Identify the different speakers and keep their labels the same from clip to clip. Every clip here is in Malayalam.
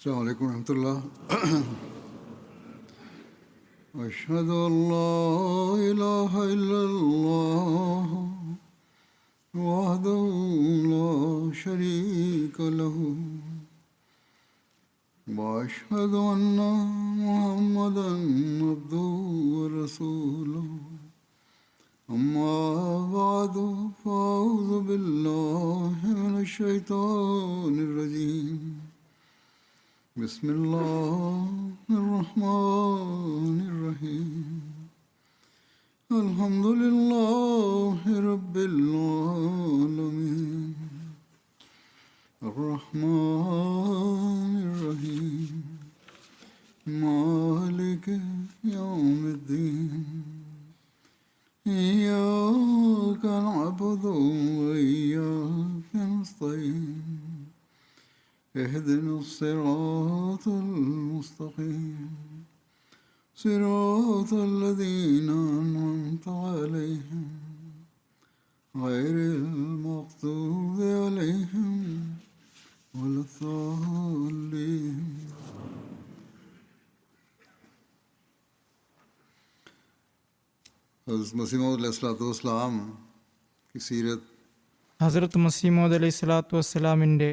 Speaker 1: السلام عليكم ورحمة الله. أشهد أن لا إله إلا الله وحده لا شريك له وأشهد أن محمدا عبده ورسوله أما بعد فأعوذ بالله من الشيطان الرجيم بسم الله الرحمن الرحيم الحمد لله رب العالمين الرحمن الرحيم مالك يوم الدين إياك نعبد وإياك نستعين اهدنا الصراط المستقيم صراط الذين أنعمت عليهم غير المغضوب عليهم ولا الضالين. हज़रत मसीह मौऊद अलैहिस्सलाम की सीरत
Speaker 2: ഹസ്രത്ത് മസീമോദ് അലൈഹി സ്വലാത്തു വസ്സലാമിൻ്റെ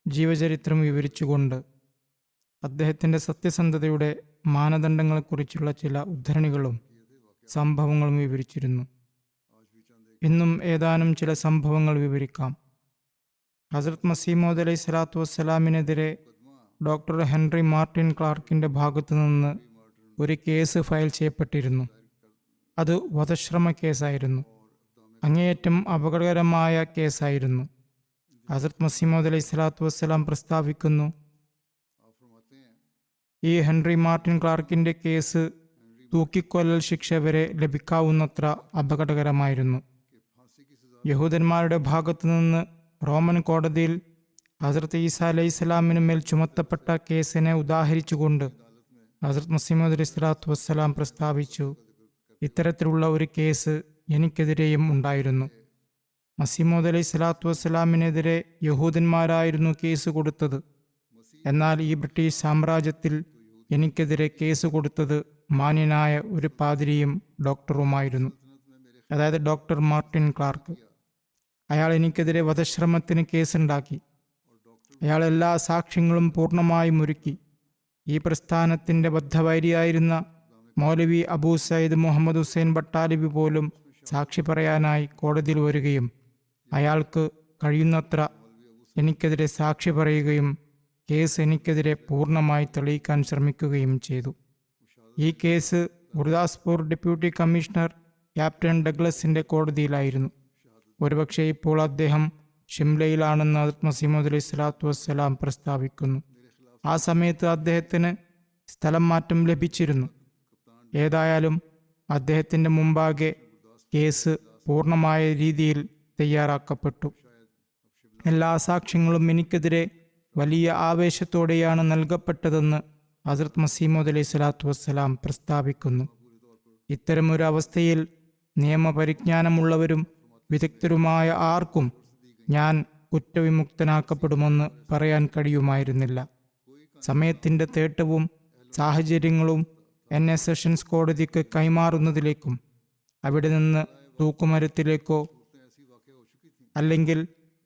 Speaker 2: ജീവചരിത്രം വിവരിച്ചുകൊണ്ട് അദ്ദേഹത്തിൻ്റെ സത്യസന്ധതയുടെ മാനദണ്ഡങ്ങളെക്കുറിച്ചുള്ള ചില ഉദ്ധരണികളും സംഭവങ്ങളും വിവരിച്ചിരുന്നു. ഇന്നും ഏതാനും ചില സംഭവങ്ങൾ വിവരിക്കാം. ഹസ്രത്ത് മസീമോദ് അലൈഹി സ്വലാത്തു വസ്സലാമിനെതിരെ ഡോക്ടർ ഹെൻറി മാർട്ടിൻ ക്ലാർക്കിൻ്റെ ഭാഗത്തു നിന്ന് ഒരു കേസ് ഫയൽ ചെയ്യപ്പെട്ടിരുന്നു. അത് വധശ്രമ കേസായിരുന്നു. അങ്ങേയറ്റം അപകടകരമായ കേസായിരുന്നു. ഹസ്രത്ത് മസീമോദ് അലൈഹി സ്വലാത്തു വസ്സലാം പ്രസ്താവിക്കുന്നു, ഈ ഹെൻറി മാർട്ടിൻ ക്ലാർക്കിൻ്റെ കേസ് തൂക്കിക്കൊല്ലൽ ശിക്ഷ വരെ ലഭിക്കാവുന്നത്ര അപകടകരമായിരുന്നു. യഹൂദന്മാരുടെ ഭാഗത്തു നിന്ന് റോമൻ കോടതിയിൽ ഹസ്രത്ത് ഈസാ അലൈഹി സ്വലാമിന് മേൽ ചുമത്തപ്പെട്ട കേസിനെ ഉദാഹരിച്ചുകൊണ്ട് ഹസ്രത്ത് മസീമോദ് അലൈഹി സ്വലാത്തു വസ്സലാം പ്രസ്താവിച്ചു, ഇത്തരത്തിലുള്ള ഒരു കേസ് എനിക്കെതിരെയും ഉണ്ടായിരുന്നു. മസീമോദ് അലൈഹി സ്വലാത്തു വസ്സലാമിനെതിരെ യഹൂദന്മാരായിരുന്നു കേസ് കൊടുത്തത്. എന്നാൽ ഈ ബ്രിട്ടീഷ് സാമ്രാജ്യത്തിൽ എനിക്കെതിരെ കേസ് കൊടുത്തത് മാന്യനായ ഒരു പാതിരിയും ഡോക്ടറുമായിരുന്നു, അതായത് ഡോക്ടർ മാർട്ടിൻ ക്ലാർക്ക്. അയാൾ എനിക്കെതിരെ വധശ്രമത്തിന് കേസുണ്ടാക്കി. അയാൾ എല്ലാ സാക്ഷ്യങ്ങളും പൂർണ്ണമായും ഒരുക്കി. ഈ പ്രസ്ഥാനത്തിൻ്റെ ബദ്ധവൈരിയായിരുന്ന മൗലവി അബൂ സയ്യിദ് മുഹമ്മദ് ഹുസൈൻ ബട്ടാലിബി പോലും സാക്ഷി പറയാനായി കോടതിയിൽ വരികയും അയാൾക്ക് കഴിയുന്നത്ര എനിക്കെതിരെ സാക്ഷി പറയുകയും കേസ് എനിക്കെതിരെ പൂർണ്ണമായി തെളിയിക്കാൻ ശ്രമിക്കുകയും ചെയ്തു. ഈ കേസ് ഗുർദാസ്പൂർ ഡെപ്യൂട്ടി കമ്മീഷണർ ക്യാപ്റ്റൻ ഡഗ്ലസിൻ്റെ കോടതിയിലായിരുന്നു. ഒരുപക്ഷെ ഇപ്പോൾ അദ്ദേഹം ഷിംലയിലാണെന്ന് ഹസ്രത്ത് മസീമോദ് അലൈഹി സ്വലാത്തു വസ്സലാം പ്രസ്താവിക്കുന്നു. ആ സമയത്ത് അദ്ദേഹത്തിന് സ്ഥലം മാറ്റം ലഭിച്ചിരുന്നു. ഏതായാലും അദ്ദേഹത്തിൻ്റെ മുമ്പാകെ കേസ് പൂർണ്ണമായ രീതിയിൽ തയ്യാറാക്കപ്പെട്ടു. എല്ലാ സാക്ഷ്യങ്ങളും എനിക്കെതിരെ വലിയ ആവേശത്തോടെയാണ് നൽകപ്പെട്ടതെന്ന് ഹസ്രത്ത് മസീമോദ് അലൈഹി സ്വലാത്തു വസ്സലാം പ്രസ്താവിക്കുന്നു. ഇത്തരമൊരു അവസ്ഥയിൽ നിയമപരിജ്ഞാനമുള്ളവരും വിദഗ്ധരുമായ ആർക്കും ഞാൻ കുറ്റവിമുക്തനാക്കപ്പെടുമെന്ന് പറയാൻ കഴിയുമായിരുന്നില്ല. സമയത്തിൻ്റെ തേട്ടവും സാഹചര്യങ്ങളും എന്നെ സെഷൻസ് കോടതിക്ക് കൈമാറുന്നതിലേക്കും അവിടെ നിന്ന് തൂക്കുമരത്തിലേക്കോ അല്ലെങ്കിൽ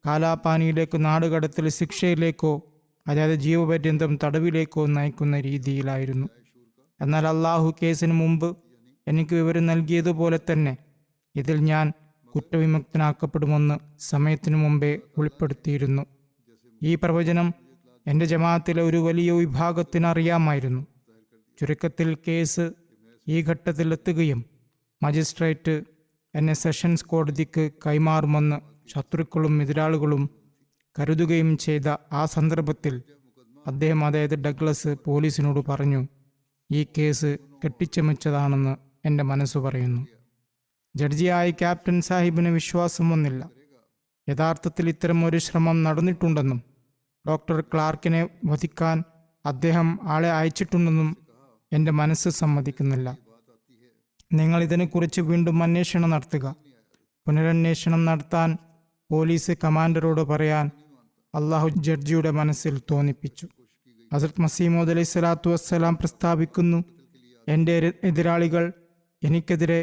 Speaker 2: കാലാപാനിയിലേക്കോ നാടുകടത്തൽ ശിക്ഷയിലേക്കോ, അതായത് ജീവപര്യന്തം തടവിലേക്കോ നയിക്കുന്ന രീതിയിലായിരുന്നു. എന്നാൽ അള്ളാഹു കേസിന് മുമ്പ് എനിക്ക് വിവരം നൽകിയതുപോലെ തന്നെ ഇതിൽ ഞാൻ കുറ്റവിമുക്തനാക്കപ്പെടുമെന്ന് സമയത്തിനു മുമ്പേ ഉൾപ്പെടുത്തിയിരുന്നു. ഈ പ്രവചനം എൻ്റെ ജമാഅത്തിലെ ഒരു വലിയ വിഭാഗത്തിന് അറിയാമായിരുന്നു. ചുരുക്കത്തിൽ കേസ് ഈ ഘട്ടത്തിലെത്തുകയും മജിസ്ട്രേറ്റ് എന്നെ സെഷൻസ് കോടതിക്ക് കൈമാറുമെന്ന് ശത്രുക്കളും എതിരാളികളും കരുതുകയും ചെയ്ത ആ സന്ദർഭത്തിൽ അദ്ദേഹം, അതായത് ഡഗ്ലസ്, പോലീസിനോട് പറഞ്ഞു, ഈ കേസ് കെട്ടിച്ചമച്ചതാണെന്ന് എൻ്റെ മനസ്സ് പറയുന്നു. ജഡ്ജിയായ ക്യാപ്റ്റൻ സാഹിബിന് വിശ്വാസം വന്നില്ല. യഥാർത്ഥത്തിൽ ഇത്തരം ഒരു ശ്രമം നടന്നിട്ടുണ്ടെന്നും ഡോക്ടർ ക്ലാർക്കിനെ വധിക്കാൻ അദ്ദേഹം ആളെ അയച്ചിട്ടുണ്ടെന്നും എൻ്റെ മനസ്സ് സമ്മതിക്കുന്നില്ല. നിങ്ങൾ ഇതിനെക്കുറിച്ച് വീണ്ടും അന്വേഷണം നടത്തുക. പുനരന്വേഷണം നടത്താൻ പോലീസ് കമാൻഡറോട് പറയാൻ അള്ളാഹു ജഡ്ജിയുടെ മനസ്സിൽ തോന്നിപ്പിച്ചു. ഹസ്രത്ത് മസീമോദ് അലൈഹി സ്വലാത്തു വസ്സലാം പ്രസ്താവിക്കുന്നു, എൻ്റെ എതിരാളികൾ എനിക്കെതിരെ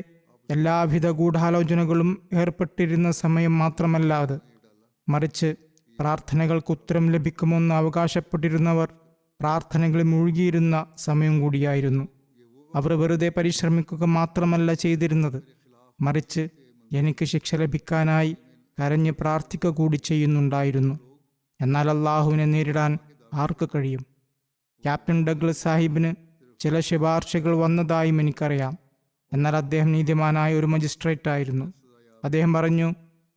Speaker 2: എല്ലാവിധ ഗൂഢാലോചനകളും ഏർപ്പെട്ടിരുന്ന സമയം മാത്രമല്ല അത്, മറിച്ച് പ്രാർത്ഥനകൾക്ക് ഉത്തരം ലഭിക്കുമെന്ന് അവകാശപ്പെട്ടിരുന്നവർ പ്രാർത്ഥനകളിൽ മുഴുകിയിരുന്ന സമയം കൂടിയായിരുന്നു. അവർ വെറുതെ പരിശ്രമിക്കുക മാത്രമല്ല ചെയ്തിരുന്നത്, മറിച്ച് എനിക്ക് ശിക്ഷ ലഭിക്കാനായി കരഞ്ഞ് പ്രാർത്ഥിക്കുക കൂടി ചെയ്യുന്നുണ്ടായിരുന്നു. എന്നാൽ അള്ളാഹുവിനെ നേരിടാൻ ആർക്ക് കഴിയും? ക്യാപ്റ്റൻ ഡഗ്ലസ് സാഹിബിന് ചില ശുപാർശകൾ വന്നതായും എനിക്കറിയാം. എന്നാൽ അദ്ദേഹം നീതിമാനായ ഒരു മജിസ്ട്രേറ്റ് ആയിരുന്നു. അദ്ദേഹം പറഞ്ഞു,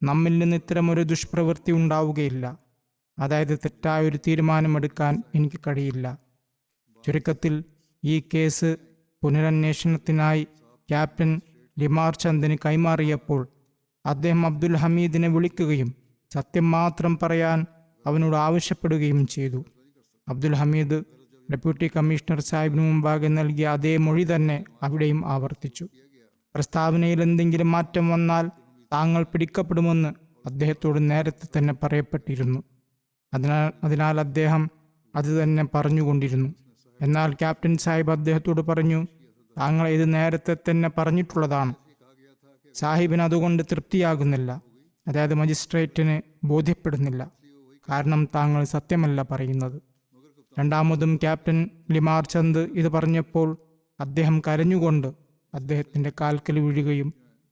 Speaker 2: നമ്മിൽ നിന്ന് ഇത്തരമൊരു ദുഷ്പ്രവൃത്തി ഉണ്ടാവുകയില്ല, അതായത് തെറ്റായ ഒരു തീരുമാനമെടുക്കാൻ എനിക്ക് കഴിയില്ല. ചുരുക്കത്തിൽ ഈ കേസ് പുനരന്വേഷണത്തിനായി ക്യാപ്റ്റൻ ലിമാർ ചന്ദിന് കൈമാറിയപ്പോൾ അദ്ദേഹം അബ്ദുൽ ഹമീദിനെ വിളിക്കുകയും സത്യം മാത്രം പറയാൻ അവനോട് ആവശ്യപ്പെടുകയും ചെയ്തു. അബ്ദുൽ ഹമീദ് ഡെപ്യൂട്ടി കമ്മീഷണർ സാഹിബിന് മുമ്പാകെ നൽകിയ അതേ മൊഴി തന്നെ അവിടെയും ആവർത്തിച്ചു. പ്രസ്താവനയിൽ എന്തെങ്കിലും മാറ്റം വന്നാൽ താങ്കൾ പിടിക്കപ്പെടുമെന്ന് അദ്ദേഹത്തോട് നേരത്തെ തന്നെ പറയപ്പെട്ടിരുന്നു. അതിനാൽ അദ്ദേഹം അത് തന്നെ പറഞ്ഞുകൊണ്ടിരുന്നു. എന്നാൽ ക്യാപ്റ്റൻ സാഹിബ് അദ്ദേഹത്തോട് പറഞ്ഞു, താങ്കൾ ഇത് നേരത്തെ തന്നെ പറഞ്ഞിട്ടുള്ളതാണ്. സാഹിബിന് അതുകൊണ്ട് തൃപ്തിയാകുന്നില്ല, അതായത് മജിസ്ട്രേറ്റിന് ബോധ്യപ്പെടുന്നില്ല, കാരണം താങ്കൾ സത്യമല്ല പറയുന്നത്. രണ്ടാമതും ക്യാപ്റ്റൻ ലിമാർ ചന്ദ് ഇത് പറഞ്ഞപ്പോൾ അദ്ദേഹം കരഞ്ഞുകൊണ്ട് അദ്ദേഹത്തിൻ്റെ കാൽക്കൽ വീഴുകയും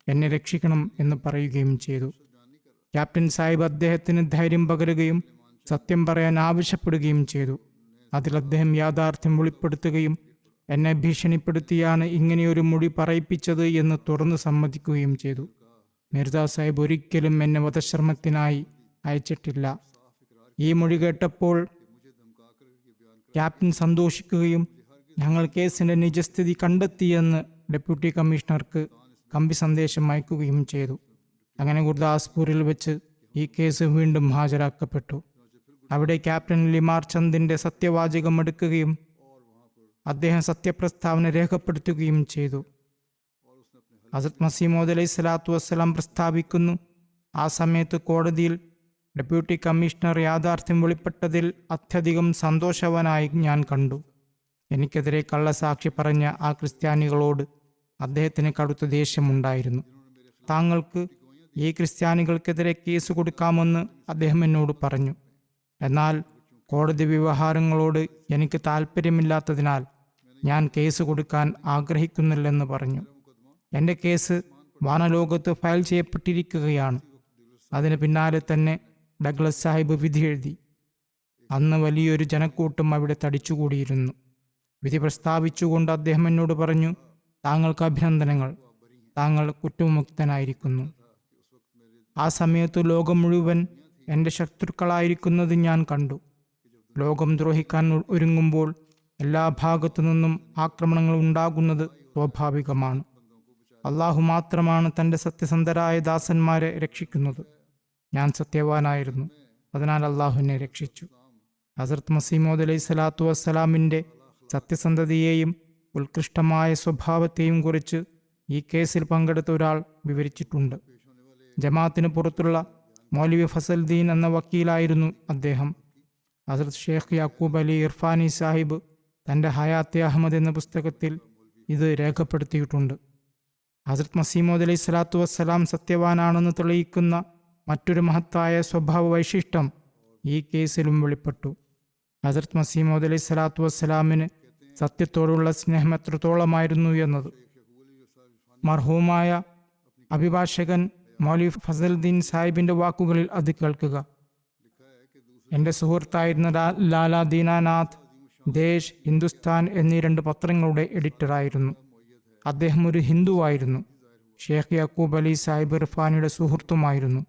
Speaker 2: എന്നെ രക്ഷിക്കണം എന്ന് പറയുകയും ചെയ്തു. ക്യാപ്റ്റൻ സാഹിബ് അദ്ദേഹത്തിന് ധൈര്യം പകരുകയും സത്യം പറയാൻ ആവശ്യപ്പെടുകയും ചെയ്തു. അതിൽ അദ്ദേഹം യാഥാർത്ഥ്യം വെളിപ്പെടുത്തുകയും എന്നെ ഭീഷണിപ്പെടുത്തിയാണ് ഇങ്ങനെയൊരു മൊഴി പറയിപ്പിച്ചത് എന്ന് തുറന്നു സമ്മതിക്കുകയും ചെയ്തു. മിർസ സാഹിബ് ഒരിക്കലും എന്നെ വധശ്രമത്തിനായി അയച്ചിട്ടില്ല. ഈ മൊഴി കേട്ടപ്പോൾ ക്യാപ്റ്റൻ സന്തോഷിക്കുകയും ഞങ്ങൾ കേസിന്റെ നിജസ്ഥിതി കണ്ടെത്തിയെന്ന് ഡെപ്യൂട്ടി കമ്മീഷണർക്ക് കമ്പി സന്ദേശം അയക്കുകയും ചെയ്തു. അങ്ങനെ ഗുർദാസ്പൂരിൽ വെച്ച് ഈ കേസ് വീണ്ടും ഹാജരാക്കപ്പെട്ടു. അവിടെ ക്യാപ്റ്റൻ ലിമാർ ചന്ദിന്റെ സത്യവാചകം എടുക്കുകയും അദ്ദേഹം സത്യപ്രസ്താവന രേഖപ്പെടുത്തുകയും ചെയ്തു. ഹസ്രത്ത് മസീമോദ് അലൈഹി സ്വലാത്തു വസ്സലാം പ്രസ്താവിക്കുന്നു, ആ സമയത്ത് കോടതിയിൽ ഡെപ്യൂട്ടി കമ്മീഷണർ യാഥാർത്ഥ്യം വെളിപ്പെട്ടതിൽ അത്യധികം സന്തോഷവാനായി ഞാൻ കണ്ടു. എനിക്കെതിരെ കള്ളസാക്ഷി പറഞ്ഞ ആ ക്രിസ്ത്യാനികളോട് അദ്ദേഹത്തിന് കടുത്ത ദേഷ്യമുണ്ടായിരുന്നു. താങ്കൾക്ക് ഈ ക്രിസ്ത്യാനികൾക്കെതിരെ കേസ് കൊടുക്കാമെന്ന് അദ്ദേഹം എന്നോട് പറഞ്ഞു. എന്നാൽ കോടതി വ്യവഹാരങ്ങളോട് എനിക്ക് താല്പര്യമില്ലാത്തതിനാൽ ഞാൻ കേസ് കൊടുക്കാൻ ആഗ്രഹിക്കുന്നില്ലെന്ന് പറഞ്ഞു. എൻ്റെ കേസ് വാനലോകത്ത് ഫയൽ ചെയ്യപ്പെട്ടിരിക്കുകയാണ്. അതിന് പിന്നാലെ തന്നെ ഡഗ്ലസ് സാഹിബ് വിധി എഴുതി. അന്ന് വലിയൊരു ജനക്കൂട്ടം അവിടെ തടിച്ചുകൂടിയിരുന്നു. വിധി പ്രസ്താവിച്ചുകൊണ്ട് അദ്ദേഹം എന്നോട് പറഞ്ഞു, താങ്കൾക്ക് അഭിനന്ദനങ്ങൾ, താങ്കൾ കുറ്റവിമുക്തനായിരിക്കുന്നു. ആ സമയത്ത് ലോകം മുഴുവൻ എൻ്റെ ശത്രുക്കളായിരിക്കുന്നത് ഞാൻ കണ്ടു. ലോകം ദ്രോഹിക്കാൻ ഒരുങ്ങുമ്പോൾ എല്ലാ ഭാഗത്തു നിന്നും ആക്രമണങ്ങൾ ഉണ്ടാകുന്നത് സ്വാഭാവികമാണ്. അള്ളാഹു മാത്രമാണ് തൻ്റെ സത്യസന്ധരായ ദാസന്മാരെ രക്ഷിക്കുന്നത്. ഞാൻ സത്യവാനായിരുന്നു, അതിനാൽ അള്ളാഹു എന്നെ രക്ഷിച്ചു. ഹസ്രത്ത് മസീമോദ് അലൈഹി സ്വലാത്തു വസ്സലാമിൻ്റെ സത്യസന്ധതയെയും ഉത്കൃഷ്ടമായ സ്വഭാവത്തെയും കുറിച്ച് ഈ കേസിൽ പങ്കെടുത്ത ഒരാൾ വിവരിച്ചിട്ടുണ്ട്. ജമാഅത്തിന് പുറത്തുള്ള മൗലവി ഫസൽദീൻ എന്ന വക്കീലായിരുന്നു അദ്ദേഹം. ഹസ്രത്ത് ഷേഖ് യാക്കൂബ് അലി ഇർഫാനി സാഹിബ് തൻ്റെ ഹയാത്തെ അഹമ്മദ് എന്ന പുസ്തകത്തിൽ ഇത് രേഖപ്പെടുത്തിയിട്ടുണ്ട്. ഹസ്രത്ത് മസീമോദ് അലൈഹി സ്വലാത്തു വസ്സലാം സത്യവാനാണെന്ന് തെളിയിക്കുന്ന മറ്റൊരു മഹത്തായ സ്വഭാവ വൈശിഷ്ട്യം ഈ കേസിലും വെളിപ്പെട്ടു. ഹസ്രത്ത് മസീമോദ് അലൈഹി സ്വലാത്തു വസ്സലാമിന് സത്യത്തോടുള്ള സ്നേഹം എത്രത്തോളമായിരുന്നു എന്നത്. മർഹൂമായ അഭിഭാഷകൻ മൗലവി ഫസൽദീൻ സാഹിബിൻ്റെ വാക്കുകളിൽ അത് കേൾക്കുക. എൻ്റെ സുഹൃത്തായിരുന്ന ലാല ദീനാനാഥ് ദേശ്, ഹിന്ദുസ്ഥാൻ എന്നീ 2 പത്രങ്ങളുടെ എഡിറ്ററായിരുന്നു. അദ്ദേഹം ഒരു ഹിന്ദുവായിരുന്നു. ഷേഖ് യാക്കൂബ് അലി സാഹിബ് ഇർഫാനിയുടെ സുഹൃത്തുമായിരുന്നു.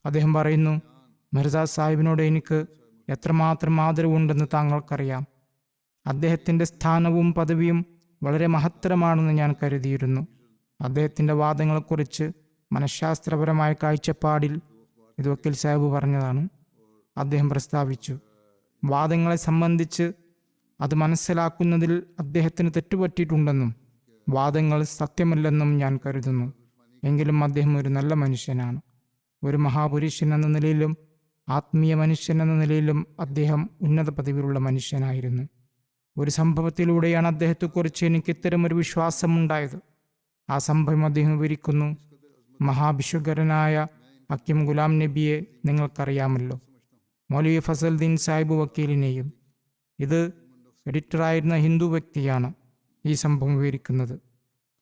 Speaker 2: അദ്ദേഹം പറയുന്നു, മിർസ സാഹിബിനോട് എനിക്ക് എത്രമാത്രം ആദരവുണ്ടെന്ന് താങ്കൾക്കറിയാം. അദ്ദേഹത്തിൻ്റെ സ്ഥാനവും പദവിയും വളരെ മഹത്തരമാണെന്ന് ഞാൻ കരുതിയിരുന്നു. അദ്ദേഹത്തിൻ്റെ വാദങ്ങളെക്കുറിച്ച് മനഃശാസ്ത്രപരമായ കാഴ്ചപ്പാടിൽ ഇത് വക്കീൽ സാഹിബ് പറഞ്ഞതാണ്. അദ്ദേഹം പ്രസ്താവിച്ചു, വാദങ്ങളെ സംബന്ധിച്ച് അത് മനസ്സിലാക്കുന്നതിൽ അദ്ദേഹത്തിന് തെറ്റുപറ്റിയിട്ടുണ്ടെന്നും വാദങ്ങൾ സത്യമല്ലെന്നും ഞാൻ കരുതുന്നു. എങ്കിലും അദ്ദേഹം ഒരു നല്ല മനുഷ്യനാണ്. ഒരു മഹാപുരുഷൻ എന്ന നിലയിലും ആത്മീയ മനുഷ്യൻ എന്ന നിലയിലും അദ്ദേഹം ഉന്നത പദവിയിലുള്ള മനുഷ്യനായിരുന്നു. ഒരു സംഭവത്തിലൂടെയാണ് അദ്ദേഹത്തെക്കുറിച്ച് എനിക്ക് ഇത്തരമൊരു വിശ്വാസമുണ്ടായത്. ആ സംഭവം അദ്ദേഹം വിവരിക്കുന്നു. മഹാഭിഷുകരനായ ഹക്കീം ഗുലാം നബിയെ നിങ്ങൾക്കറിയാമല്ലോ, മൗലവി ഫസൽദീൻ സാഹിബ് വക്കീലിനെയും. ഇത് എഡിറ്ററായിരുന്ന ഹിന്ദു വ്യക്തിയാണ് ഈ സംഭവം വിവരിക്കുന്നത്.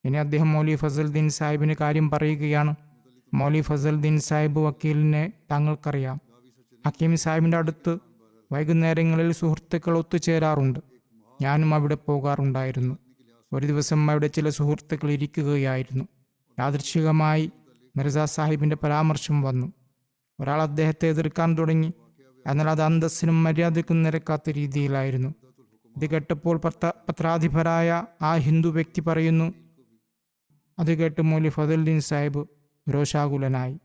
Speaker 2: ഇനി അദ്ദേഹം മൗലവി ഫസൽദീൻ സാഹിബിന് കാര്യം പറയുകയാണ്. മൗലവി ഫസൽദീൻ സാഹിബ് വക്കീലിനെ താങ്കൾക്കറിയാം. ഹക്കീം സാഹിബിൻ്റെ അടുത്ത് വൈകുന്നേരങ്ങളിൽ സുഹൃത്തുക്കൾ ഒത്തുചേരാറുണ്ട്. ഞാനും അവിടെ പോകാറുണ്ടായിരുന്നു. ഒരു ദിവസം അവിടെ ചില സുഹൃത്തുക്കൾ ഇരിക്കുകയായിരുന്നു. യാദൃച്ഛികമായി മിർസ സാഹിബിൻ്റെ പരാമർശം വന്നു. ഒരാൾ അദ്ദേഹത്തെ എതിർക്കാൻ തുടങ്ങി. എന്നാൽ അത് അന്തസ്സിനും മര്യാദയ്ക്കും നിരക്കാത്ത രീതിയിലായിരുന്നു. ഇത് കേട്ടപ്പോൾ പത്രാധിപരായ ആ ഹിന്ദു വ്യക്തി പറയുന്നു. അത് കേട്ട് മൗലവി ഫസൽദീൻ സാഹിബ് രോഷാകുലനായി.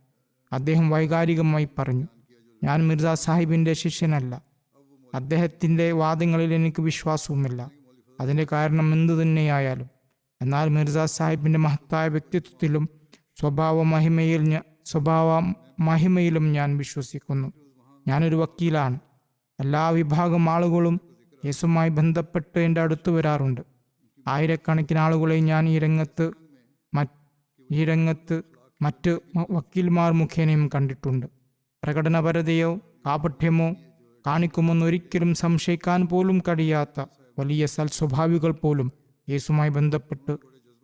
Speaker 2: അദ്ദേഹം വൈകാരികമായി പറഞ്ഞു, ഞാൻ മിർസ സാഹിബിൻ്റെ ശിഷ്യനല്ല. അദ്ദേഹത്തിൻ്റെ വാദങ്ങളിൽ എനിക്ക് വിശ്വാസവുമില്ല. അതിൻ്റെ കാരണം എന്തു തന്നെയായാലും. എന്നാൽ മിർസ സാഹിബിൻ്റെ മഹത്തായ വ്യക്തിത്വത്തിലും സ്വഭാവ മഹിമയിലും ഞാൻ വിശ്വസിക്കുന്നു. ഞാനൊരു വക്കീലാണ്. എല്ലാ വിഭാഗം ആളുകളും കേസുമായി ബന്ധപ്പെട്ട് എൻ്റെ അടുത്ത് വരാറുണ്ട്. ആയിരക്കണക്കിന് ആളുകളെ ഞാൻ ഈ രംഗത്ത് മറ്റ് വക്കീൽമാർ മുഖേനയും കണ്ടിട്ടുണ്ട്. പ്രകടനപരതയോ കാപഠ്യമോ കാണിക്കുമെന്ന് ഒരിക്കലും സംശയിക്കാൻ പോലും കഴിയാത്ത വലിയ സൽസ്വഭാവികൾ പോലും കേസുമായി ബന്ധപ്പെട്ട്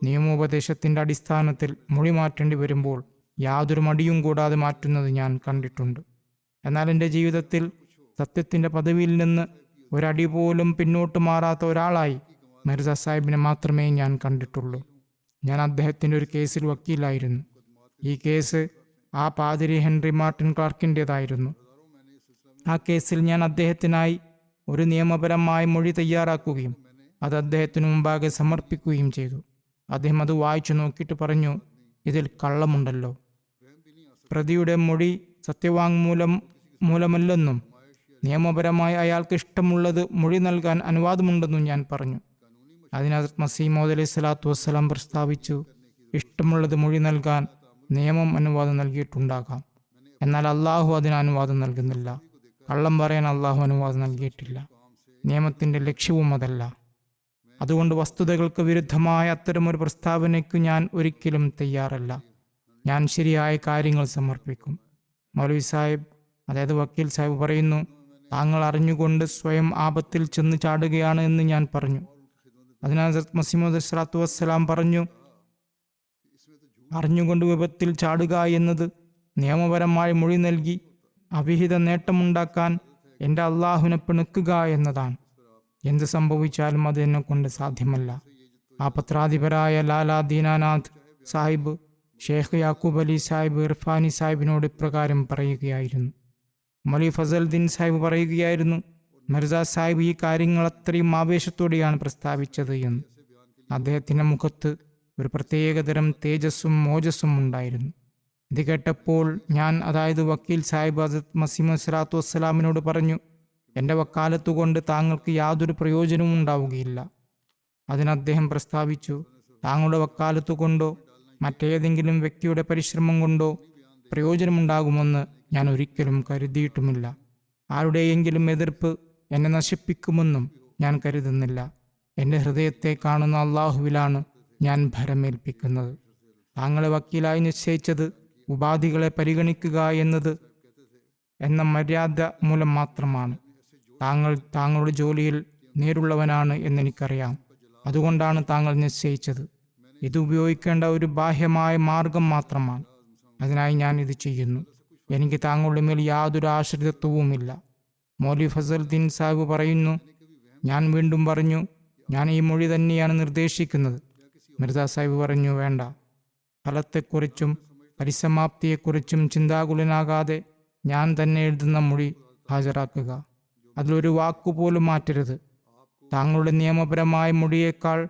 Speaker 2: നിയമോപദേശത്തിൻ്റെ അടിസ്ഥാനത്തിൽ മൊഴി മാറ്റേണ്ടി വരുമ്പോൾ യാതൊരു മടിയും കൂടാതെ മാറ്റുന്നത് ഞാൻ കണ്ടിട്ടുണ്ട്. എന്നാൽ എൻ്റെ ജീവിതത്തിൽ സത്യത്തിൻ്റെ പദവിയിൽ നിന്ന് ഒരടി പോലും പിന്നോട്ട് മാറാത്ത ഒരാളായി മിർസ സാഹിബിനെ മാത്രമേ ഞാൻ കണ്ടിട്ടുള്ളൂ. ഞാൻ അദ്ദേഹത്തിൻ്റെ ഒരു കേസിൽ വക്കീലായിരുന്നു. ഈ കേസ് ആ പാതിരി ഹെൻറി മാർട്ടിൻ ക്ലാർക്കിൻ്റേതായിരുന്നു. ആ കേസിൽ ഞാൻ അദ്ദേഹത്തിനായി ഒരു നിയമപരമായ മൊഴി തയ്യാറാക്കുകയും അത് അദ്ദേഹത്തിനു മുമ്പാകെ സമർപ്പിക്കുകയും ചെയ്തു. അദ്ദേഹം അത് വായിച്ചു നോക്കിയിട്ട് പറഞ്ഞു, ഇതിൽ കള്ളമുണ്ടല്ലോ. പ്രതിയുടെ മൊഴി സത്യവാങ്മൂലമല്ലെന്നും നിയമപരമായി അയാൾക്ക് ഇഷ്ടമുള്ളത് മൊഴി നൽകാൻ അനുവാദമുണ്ടെന്നും ഞാൻ പറഞ്ഞു. അതിനകത്ത് മസീഹ് മൗഊദ് അലൈഹി സ്വലാത്തു വസ്സലാം പ്രസ്താവിച്ചു, ഇഷ്ടമുള്ളത് മൊഴി നൽകാൻ നിയമം അനുവാദം നൽകിയിട്ടുണ്ടാകാം, എന്നാൽ അള്ളാഹു അതിന് അനുവാദം നൽകുന്നില്ല. കള്ളം പറയാൻ അള്ളാഹു അനുവാദം നൽകിയിട്ടില്ല. നിയമത്തിൻ്റെ ലക്ഷ്യവും അതല്ല. അതുകൊണ്ട് വസ്തുതകൾക്ക് വിരുദ്ധമായ അത്തരമൊരു പ്രസ്താവനയ്ക്ക് ഞാൻ ഒരിക്കലും തയ്യാറല്ല. ഞാൻ ശരിയായ കാര്യങ്ങൾ സമർപ്പിക്കും. മൗലവി സാഹിബ്, അതായത് വക്കീൽ സാഹിബ് പറയുന്നു, താങ്കൾ അറിഞ്ഞുകൊണ്ട് സ്വയം ആപത്തിൽ ചെന്ന് ചാടുകയാണ് എന്ന് ഞാൻ പറഞ്ഞു. അതിനാൽ ഹസ്രത്ത് മസീഹ് മൗഊദ് സ്വല്ലല്ലാഹു അലൈഹി വസല്ലം പറഞ്ഞു, അറിഞ്ഞുകൊണ്ട് വിപത്തിൽ ചാടുക എന്നത് നിയമപരമായ മൊഴി നൽകി അവിഹിത നേട്ടമുണ്ടാക്കാൻ എൻ്റെ അള്ളാഹുവിനെ പിണക്കുക എന്നതാണ്. എന്ത് സംഭവിച്ചാലും അത് എന്നെ കൊണ്ട് സാധ്യമല്ല. ആ പത്രാധിപരായ ലാലാ ദീനാനാഥ് സാഹിബ് ഷേഖ് യാക്കൂബ് അലി സാഹിബ് ഇർഫാനി സാഹിബിനോട് ഇപ്രകാരം പറയുകയായിരുന്നു. മൗലവി ഫസൽദീൻ സാഹിബ് പറയുകയായിരുന്നു, മിർസ സാഹിബ് ഈ കാര്യങ്ങൾ അത്രയും ആവേശത്തോടെയാണ് പ്രസ്താവിച്ചത് എന്ന്. അദ്ദേഹത്തിൻ്റെ മുഖത്ത് ഒരു പ്രത്യേകതരം തേജസ്സും മോജസ്സും ഉണ്ടായിരുന്നു. ഇത് കേട്ടപ്പോൾ ഞാൻ, അതായത് വക്കീൽ സാഹിബ് ഹസ്രത്ത് മസീഹ് മൗഊദ് സ്വല്ലല്ലാഹു അലൈഹി വസല്ലമിനോട് പറഞ്ഞു, എൻ്റെ വക്കാലത്തുകൊണ്ട് താങ്കൾക്ക് യാതൊരു പ്രയോജനവും ഉണ്ടാവുകയില്ല. അതിന് അദ്ദേഹം പ്രസ്താവിച്ചു, താങ്കളുടെ വക്കാലത്തുകൊണ്ടോ മറ്റേതെങ്കിലും വ്യക്തിയുടെ പരിശ്രമം കൊണ്ടോ പ്രയോജനമുണ്ടാകുമെന്ന് ഞാൻ ഒരിക്കലും കരുതിയിട്ടുമില്ല. ആരുടെയെങ്കിലും എതിർപ്പ് എന്നെ നശിപ്പിക്കുമെന്നും ഞാൻ കരുതുന്നില്ല. എൻ്റെ ഹൃദയത്തെ കാണുന്ന അള്ളാഹുവിലാണ് ഞാൻ ഭരമേൽപ്പിക്കുന്നത്. താങ്കളെ വക്കീലായി നിശ്ചയിച്ചത് ഉപാധികളെ പരിഗണിക്കുക എന്ന മര്യാദ മൂലം മാത്രമാണ്. താങ്കളുടെ ജോലിയിൽ നേരുള്ളവനാണ് എന്നെനിക്കറിയാം. അതുകൊണ്ടാണ് താങ്കൾ നിശ്ചയിച്ചത്. ഇത് ഉപയോഗിക്കേണ്ട ഒരു ബാഹ്യമായ മാർഗം മാത്രമാണ്. അതിനായി ഞാൻ ഇത് ചെയ്യുന്നു. എനിക്ക് താങ്കളുടെ മേൽ യാതൊരു ആശ്രിതത്വവുമില്ല. മൗലവി ഫസൽദീൻ സാഹിബ് പറയുന്നു, ഞാൻ വീണ്ടും പറഞ്ഞു, ഞാൻ ഈ മൊഴി തന്നെയാണ് നിർദ്ദേശിക്കുന്നത്. മിർസ സാഹിബ് പറഞ്ഞു, വേണ്ട. ഫലത്തെക്കുറിച്ചും പരിസമാപ്തിയെക്കുറിച്ചും ചിന്താകുലനാകാതെ ഞാൻ തന്നെ എഴുതുന്ന മൊഴി ഹാജരാക്കുക. അതിലൊരു വാക്കുപോലും മാറ്റരുത്. താങ്കളുടെ നിയമപരമായ മൊഴിയേക്കാൾ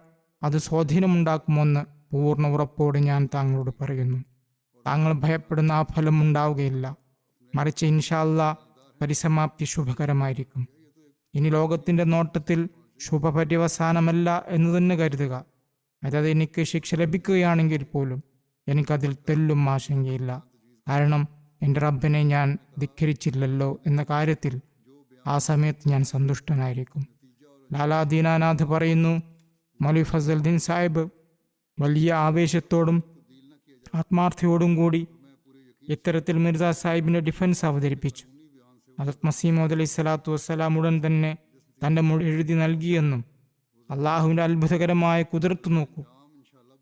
Speaker 2: അത് സ്വാധീനമുണ്ടാക്കുമെന്ന് പൂർണ്ണ ഉറപ്പോടെ ഞാൻ താങ്കളോട് പറയുന്നു. താങ്കൾ ഭയപ്പെടുന്ന ആ ഫലം ഉണ്ടാവുകയില്ല. മറിച്ച് ഇൻഷാ അല്ലാഹ് പരിസമാപ്തി ശുഭകരമായിരിക്കും. ഇനി ലോകത്തിൻ്റെ നോട്ടത്തിൽ ശുഭപര്യവസാനമല്ല എന്ന് തന്നെ കരുതുക. അതായത് എനിക്ക് ശിക്ഷ ലഭിക്കുകയാണെങ്കിൽ പോലും എനിക്കതിൽ തെല്ലും ആശങ്കയില്ല. കാരണം എൻ്റെ റബ്ബിനെ ഞാൻ ധിക്കരിച്ചില്ലല്ലോ എന്ന കാര്യത്തിൽ ആ സമയത്ത് ഞാൻ സന്തുഷ്ടനായിരിക്കും. ലാലാ ദീനാനാഥ് പറയുന്നു, മൗലവി ഫസലുദ്ദീൻ സാഹിബ് വലിയ ആവേശത്തോടും ആത്മാർത്ഥയോടും കൂടി ഇത്തരത്തിൽ മിർസ സാഹിബിൻ്റെ ഡിഫൻസ് അവതരിപ്പിച്ചു. ഹദരത്ത് മസീഹ് മൗഊദ് അലൈഹി സ്വലാത്തു വസ്സലാം ഉടൻ തന്നെ തൻ്റെ മൊഴി എഴുതി നൽകിയെന്നും അള്ളാഹുവിൻ്റെ അത്ഭുതകരമായ കുതിർത്ത് നോക്കൂ,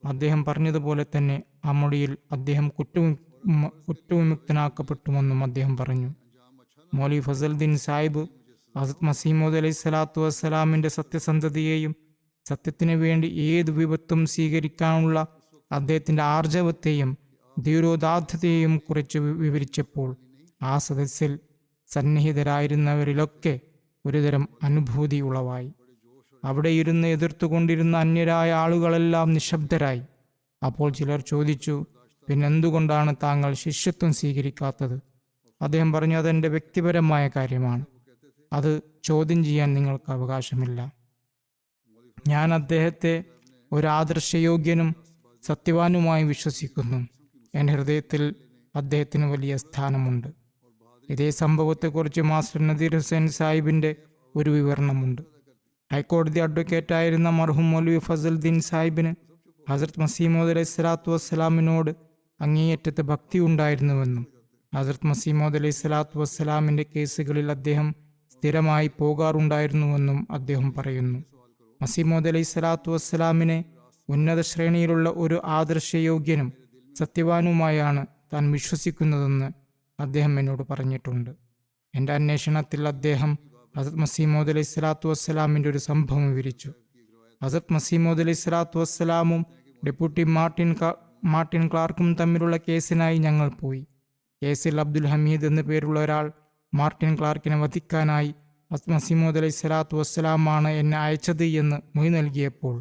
Speaker 2: അദ്ദേഹം പറഞ്ഞതുപോലെ തന്നെ ആ മൊഴിയിൽ അദ്ദേഹം കുറ്റവിമുക്തനാക്കപ്പെട്ടുവെന്നും അദ്ദേഹം പറഞ്ഞു. മൗലവി ഫസലുദ്ദീൻ സാഹിബ് ഹദരത്ത് മസീഹ് മൗഊദ് അലൈഹി സ്വലാത്തു വസ്സലാമിൻ്റെ സത്യസന്ധതയെയും സത്യത്തിനു വേണ്ടി ഏത് വിപത്തും സ്വീകരിക്കാനുള്ള അദ്ദേഹത്തിൻ്റെ ആർജവത്തെയും ധീരോദാത്തതയെയും കുറിച്ച് വിവരിച്ചപ്പോൾ ആ സദസ്സിൽ സന്നിഹിതരായിരുന്നവരിലൊക്കെ ഒരുതരം അനുഭൂതി ഉളവായി. അവിടെ ഇരുന്ന് എതിർത്തുകൊണ്ടിരുന്ന അന്യരായ ആളുകളെല്ലാം നിശബ്ദരായി. അപ്പോൾ ചിലർ ചോദിച്ചു, പിന്നെന്തുകൊണ്ടാണ് താങ്കൾ ശിഷ്യത്വം സ്വീകരിക്കാത്തത്? അദ്ദേഹം പറഞ്ഞു, അതെൻ്റെ വ്യക്തിപരമായ കാര്യമാണ്, അത് ചോദ്യം ചെയ്യാൻ നിങ്ങൾക്ക് അവകാശമില്ല. ഞാൻ അദ്ദേഹത്തെ ഒരു ആദർശയോഗ്യനും സത്യവാനുമായി വിശ്വസിക്കുന്നു. എൻ്റെ ഹൃദയത്തിൽ അദ്ദേഹത്തിന് വലിയ സ്ഥാനമുണ്ട്. ഇതേ സംഭവത്തെക്കുറിച്ച് മാസ്റ്റർ നദീർ ഹുസൈൻ സാഹിബിൻ്റെ ഒരു വിവരണമുണ്ട്. ഹൈക്കോടതി അഡ്വക്കേറ്റായിരുന്ന മർഹൂം മൗലവി ഫസലുദ്ദീൻ സാഹിബിന് ഹസരത്ത് മസീഹ് മൗഊദ് അലൈഹി സ്വലാത്തു വസ്സലാമിനോട് അങ്ങേയറ്റത്തെ ഭക്തി ഉണ്ടായിരുന്നുവെന്നും ഹസരത്ത് മസീഹ് മൗഊദ് അലൈഹി സ്വലാത്തു വസ്സലാമിൻ്റെ കേസുകളിൽ അദ്ദേഹം സ്ഥിരമായി പോകാറുണ്ടായിരുന്നുവെന്നും അദ്ദേഹം പറയുന്നു. മസീഹ് മൗഊദ് അലൈഹി സ്വലാത്തു വസ്സലാമിനെ ഉന്നത ശ്രേണിയിലുള്ള ഒരു ആദർശയോഗ്യനും സത്യവാനുമായാണ് താൻ വിശ്വസിക്കുന്നതെന്ന് അദ്ദേഹം എന്നോട് പറഞ്ഞിട്ടുണ്ട്. എൻ്റെ അന്വേഷണത്തിൽ അദ്ദേഹം ഹസരത്ത് മസീഹ് മൗഊദ് അലൈഹി സ്വലാത്തു വസ്സലാമിൻ്റെ ഒരു സംഭവം വിവരിച്ചു. ഹസരത്ത് മസീഹ് മൗഊദ് അലൈഹി സ്വലാത്തു വസ്സലാമും ഡെപ്യൂട്ടി മാർട്ടിൻ ക്ലാർക്കും തമ്മിലുള്ള കേസിനായി ഞങ്ങൾ പോയി. കേസിൽ അബ്ദുൽ ഹമീദ് എന്നു പേരുള്ള ഒരാൾ മാർട്ടിൻ ക്ലാർക്കിനെ വധിക്കാനായി ഹസരത്ത് മസീഹ് മൗഊദ് അലൈഹി സ്വലാത്തു വസ്സലാമാണ് എന്നെ അയച്ചത് എന്ന് മൊഴി നൽകിയപ്പോൾ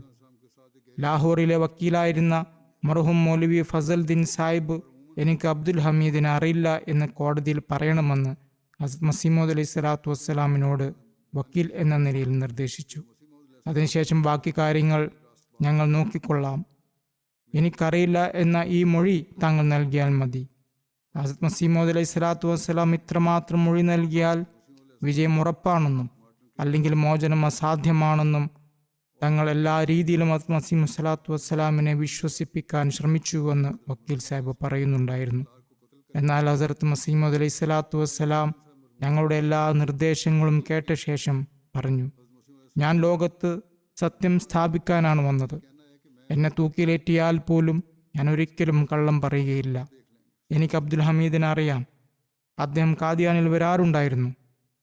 Speaker 2: ലാഹോറിലെ വക്കീലായിരുന്ന മർഹൂം മൗലവി ഫസലുദ്ദീൻ സാഹിബ് എനിക്ക് അബ്ദുൽ ഹമീദിനെ അറിയില്ല എന്ന് കോടതിയിൽ പറയണമെന്ന് ഹസരത്ത് മസീഹ് മൗഊദ് അലൈഹി സ്വലാത്തു വസ്സലാമിനോട് വക്കീൽ എന്ന നിലയിൽ നിർദ്ദേശിച്ചു. അതിനുശേഷം ബാക്കി കാര്യങ്ങൾ ഞങ്ങൾ നോക്കിക്കൊള്ളാം, എനിക്കറിയില്ല എന്ന ഈ മൊഴി താങ്കൾ നൽകിയാൽ മതി. ഹസരത്ത് മസീഹ് മൗഊദ് അലൈഹി സ്വലാത്തു വസ്സലാം ഇത്രമാത്രം മൊഴി നൽകിയാൽ വിജയം ഉറപ്പാണെന്നും അല്ലെങ്കിൽ മോചനം അസാധ്യമാണെന്നും തങ്ങൾ എല്ലാ രീതിയിലും ഹസരത്ത് മസീഹ് സ്വലാത്തു വസ്സലാമിനെ വിശ്വസിപ്പിക്കാൻ ശ്രമിച്ചുവെന്ന് വക്കീൽ സാഹിബ് പറയുന്നുണ്ടായിരുന്നു. എന്നാൽ ഹസരത്ത് മസീഹ് മൗഊദ് അലൈഹി സ്വലാത്തു വസ്സലാം ഞങ്ങളുടെ എല്ലാ നിർദ്ദേശങ്ങളും കേട്ട ശേഷം പറഞ്ഞു, ഞാൻ ലോകത്ത് സത്യം സ്ഥാപിക്കാനാണ് വന്നത്. എന്നെ തൂക്കിലേറ്റിയാൽ പോലും ഞാൻ ഒരിക്കലും കള്ളം പറയുകയില്ല. എനിക്ക് അബ്ദുൽ ഹമീദിനെ അറിയാം, അദ്ദേഹം ഖാദിയാനിൽ വരാറുണ്ടായിരുന്നു.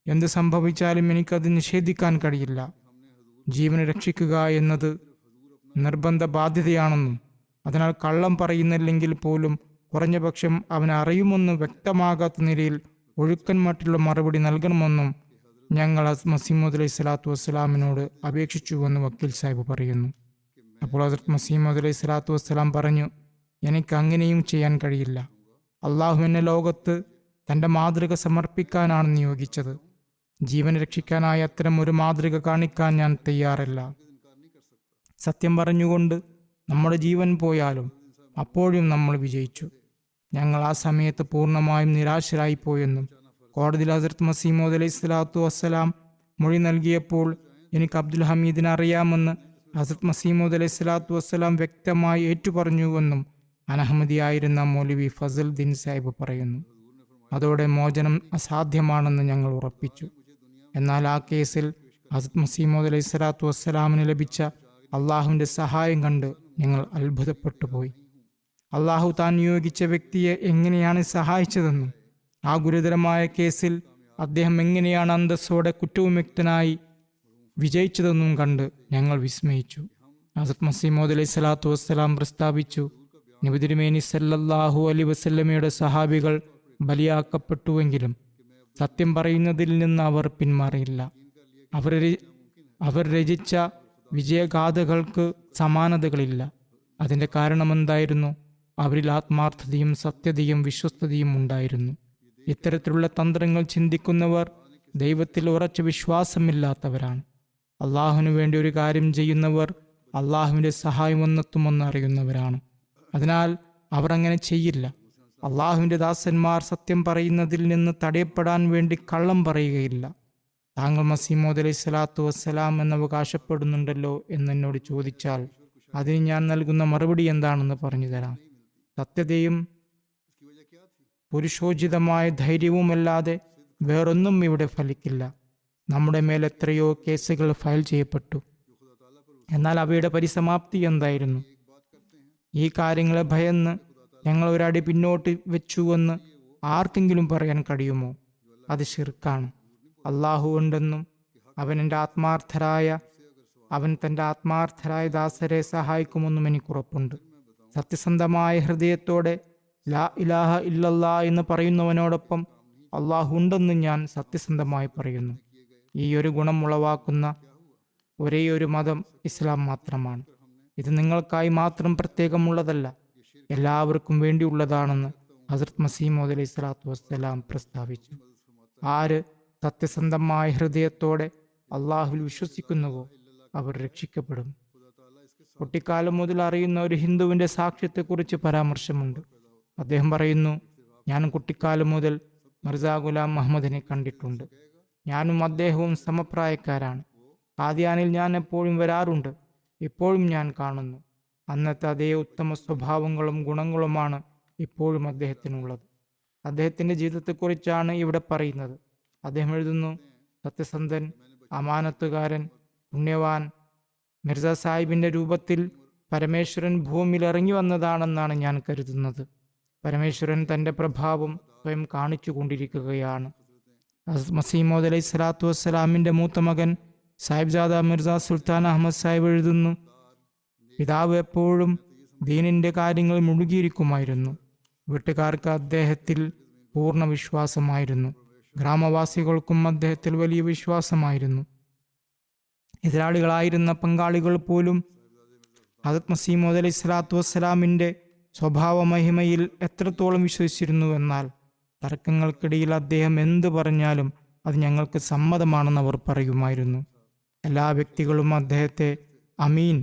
Speaker 2: എന്ത് സംഭവിച്ചാലും എനിക്കത് നിഷേധിക്കാൻ കഴിയില്ല. ജീവനെ രക്ഷിക്കുക എന്നത് നിർബന്ധ ബാധ്യതയാണെന്നും അതിനാൽ കള്ളം പറയുന്നില്ലെങ്കിൽ പോലും കുറഞ്ഞപക്ഷം അവനെ അറിയുമെന്ന് വ്യക്തമാകാത്ത നിലയിൽ ഒഴുക്കൻ മറ്റുള്ള മറുപടി നൽകണമെന്നും ഞങ്ങൾ മസീഹ് മൗഊദ് അലൈഹി സ്വലാത്തു വസ്സലാമിനോട് അപേക്ഷിച്ചുവെന്ന് വക്കീൽ സാഹിബ് പറയുന്നു. അപ്പോൾ ഹസരത്ത് മസീഹ് മൗഊദ് അലൈഹി സ്വലാത്തു വസ്സലാം പറഞ്ഞു, എനിക്ക് അങ്ങനെയും ചെയ്യാൻ കഴിയില്ല. അള്ളാഹു എന്നെ ലോകത്ത് തൻ്റെ മാതൃക സമർപ്പിക്കാനാണ് നിയോഗിച്ചത്. ജീവൻ രക്ഷിക്കാനായി അത്തരം ഒരു മാതൃക കാണിക്കാൻ ഞാൻ തയ്യാറല്ല. സത്യം പറഞ്ഞുകൊണ്ട് നമ്മുടെ ജീവൻ പോയാലും അപ്പോഴും നമ്മൾ വിജയിച്ചു. ഞങ്ങൾ ആ സമയത്ത് പൂർണ്ണമായും നിരാശരായിപ്പോയെന്നും കോടതിയിൽ ഹസരത്ത് മസീഹ് മൗഊദ് അലൈഹി സ്വലാത്തു വസ്സലാം മൊഴി നൽകിയപ്പോൾ എനിക്ക് അബ്ദുൽ ഹമീദിനെ അറിയാമെന്ന് ഹസരത്ത് മസീഹ് മൗഊദ് അലൈഹി സ്വലാത്തു വസ്സലാം വ്യക്തമായി ഏറ്റുപറഞ്ഞുവെന്നും അനഹമ്മദിയായിരുന്ന മൗലവി ഫസലുദ്ദീൻ സാഹിബ് പറയുന്നു. അതോടെ മോചനം അസാധ്യമാണെന്ന് ഞങ്ങൾ ഉറപ്പിച്ചു. എന്നാൽ ആ കേസിൽ ഹസരത്ത് മസീഹ് മൗഊദ് അലൈഹി സ്വലാത്തു വസ്സലാമിന് ലഭിച്ച അള്ളാഹുവിൻ്റെ സഹായം കണ്ട് ഞങ്ങൾ അത്ഭുതപ്പെട്ടു പോയി. അള്ളാഹു താൻ നിയോഗിച്ച വ്യക്തിയെ എങ്ങനെയാണ് സഹായിച്ചതെന്നും ആ ഗുരുതരമായ കേസിൽ അദ്ദേഹം എങ്ങനെയാണ് അന്തസ്സോടെ കുറ്റവിമുക്തനായി വിജയിച്ചതെന്നും കണ്ട് ഞങ്ങൾ വിസ്മയിച്ചു. ഹസരത്ത് മസീഹ് മൗഊദ് അലൈഹി സ്വലാത്തു വസ്സലാം പ്രസ്താവിച്ചു, നബി തിരുമേനി സല്ലല്ലാഹു അലൈഹി വസല്ലമയുടെ സഹാബികൾ ബലിയാക്കപ്പെട്ടുവെങ്കിലും സത്യം പറയുന്നതിൽ നിന്ന് അവർ പിന്മാറിയില്ല. അവർ രചിച്ച വിജയഗാഥകൾക്ക് സമാനതകളില്ല. അതിൻ്റെ കാരണമെന്തായിരുന്നു? അവരിൽ ആത്മാർത്ഥതയും സത്യതയും വിശ്വസ്തതയും ഉണ്ടായിരുന്നു. ഇത്തരത്തിലുള്ള തന്ത്രങ്ങൾ ചിന്തിക്കുന്നവർ ദൈവത്തിൽ ഉറച്ച വിശ്വാസമില്ലാത്തവരാണ്. അള്ളാഹുവിനു വേണ്ടി ഒരു കാര്യം ചെയ്യുന്നവർ അള്ളാഹുവിൻ്റെ സഹായം വന്നെത്തുമെന്ന് അറിയുന്നവരാണ്. അതിനാൽ അവർ അങ്ങനെ ചെയ്യില്ല. അള്ളാഹുവിൻ്റെ ദാസന്മാർ സത്യം പറയുന്നതിൽ നിന്ന് തടയപ്പെടാൻ വേണ്ടി കള്ളം പറയുകയില്ല. താങ്കൾ മസീമോദ് അലൈഹി സ്വലാത്തു വസ്സലാം എന്ന് അവകാശപ്പെടുന്നുണ്ടല്ലോ എന്നോട് ചോദിച്ചാൽ അതിന് ഞാൻ നൽകുന്ന മറുപടി എന്താണെന്ന് പറഞ്ഞു തരാം. സത്യതയും പുരുഷോചിതമായ ധൈര്യവുമല്ലാതെ വേറൊന്നും ഇവിടെ ഫലിക്കില്ല. നമ്മുടെ മേൽ എത്രയോ കേസുകൾ ഫയൽ ചെയ്യപ്പെട്ടു. എന്നാൽ അവയുടെ പരിസമാപ്തി എന്തായിരുന്നു? ഈ കാര്യങ്ങളെ ഭയന്ന് ഞങ്ങൾ ഒരടി പിന്നോട്ട് വെച്ചുവെന്ന് ആർക്കെങ്കിലും പറയാൻ കഴിയുമോ? അത് ശിർക്കാണ്. അള്ളാഹു ഉണ്ടെന്നും അവൻ തൻ്റെ ആത്മാർത്ഥരായ ദാസരെ സഹായിക്കുമെന്നും എനിക്കുറപ്പുണ്ട്. സത്യസന്ധമായ ഹൃദയത്തോടെ ലാ ഇലാഹ ഇല്ലല്ലാ എന്ന് പറയുന്നവനോടൊപ്പം അള്ളാഹു ഉണ്ടെന്ന് ഞാൻ സത്യസന്ധമായി പറയുന്നു. ഈ ഒരു ഗുണം ഉളവാക്കുന്ന ഒരേയൊരു മതം ഇസ്ലാം മാത്രമാണ്. ഇത് നിങ്ങൾക്കായി മാത്രം പ്രത്യേകമുള്ളതല്ല, എല്ലാവർക്കും വേണ്ടിയുള്ളതാണെന്ന് ഹസ്രത്ത് മസീഹ് മൗഊദ് അലൈഹി സ്വലാത്തു വസ്സലാം പ്രസ്താവിച്ചു. ആര് സത്യസന്ധമായ ഹൃദയത്തോടെ അള്ളാഹുവിൽ വിശ്വസിക്കുന്നുവോ അവർ രക്ഷിക്കപ്പെടും. കുട്ടിക്കാലം മുതൽ അറിയുന്ന ഒരു ഹിന്ദുവിൻ്റെ സാക്ഷ്യത്തെക്കുറിച്ച് പരാമർശമുണ്ട്. അദ്ദേഹം പറയുന്നു, ഞാൻ കുട്ടിക്കാലം മുതൽ മിർസ ഗുലാം മുഹമ്മദിനെ കണ്ടിട്ടുണ്ട്. ഞാനും അദ്ദേഹവും സമപ്രായക്കാരാണ്. ഖാദിയാനിൽ ഞാൻ എപ്പോഴും വരാറുണ്ട്. ഇപ്പോഴും ഞാൻ കാണുന്നു. അന്നത്തെ അതേ ഉത്തമ സ്വഭാവങ്ങളും ഗുണങ്ങളുമാണ് ഇപ്പോഴും അദ്ദേഹത്തിനുള്ളത്. അദ്ദേഹത്തിൻ്റെ ജീവിതത്തെക്കുറിച്ചാണ് ഇവിടെ പറയുന്നത്. അദ്ദേഹം എഴുതുന്നു, സത്യസന്ധൻ, അമാനത്തുകാരൻ, പുണ്യവാൻ. മിർസ സാഹിബിൻ്റെ രൂപത്തിൽ പരമേശ്വരൻ ഭൂമിയിൽ ഇറങ്ങി വന്നതാണെന്നാണ് ഞാൻ കരുതുന്നത്. പരമേശ്വരൻ തൻ്റെ പ്രഭാവം സ്വയം കാണിച്ചു കൊണ്ടിരിക്കുകയാണ്. മസീഹ് മൗഊദ് അലൈഹി സ്വലാത്തു വസ്സലാമിൻ്റെ മൂത്ത മകൻ സാഹിബ്ജാദ മിർസ സുൽത്താൻ അഹമ്മദ് സാഹിബ് എഴുതുന്നു, പിതാവ് എപ്പോഴും ദീനിൻ്റെ കാര്യങ്ങൾ മുഴുകിയിരിക്കുമായിരുന്നു. വീട്ടുകാർക്ക് അദ്ദേഹത്തിൽ പൂർണ്ണ വിശ്വാസമായിരുന്നു. ഗ്രാമവാസികൾക്കും അദ്ദേഹത്തിൽ വലിയ വിശ്വാസമായിരുന്നു. എതിരാളികളായിരുന്ന പങ്കാളികൾ പോലും ഹദരത്ത് മസീഹ് മൗഊദ് അലൈഹി സ്വലാത്തു വസ്സലാമിൻ്റെ സ്വഭാവ മഹിമയിൽ എത്രത്തോളം വിശ്വസിച്ചിരുന്നുവെന്നാൽ തർക്കങ്ങൾക്കിടയിൽ അദ്ദേഹം എന്ത് പറഞ്ഞാലും അത് ഞങ്ങൾക്ക് സമ്മതമാണെന്ന് അവർ പറയുമായിരുന്നു. എല്ലാ വ്യക്തികളും അദ്ദേഹത്തെ അമീൻ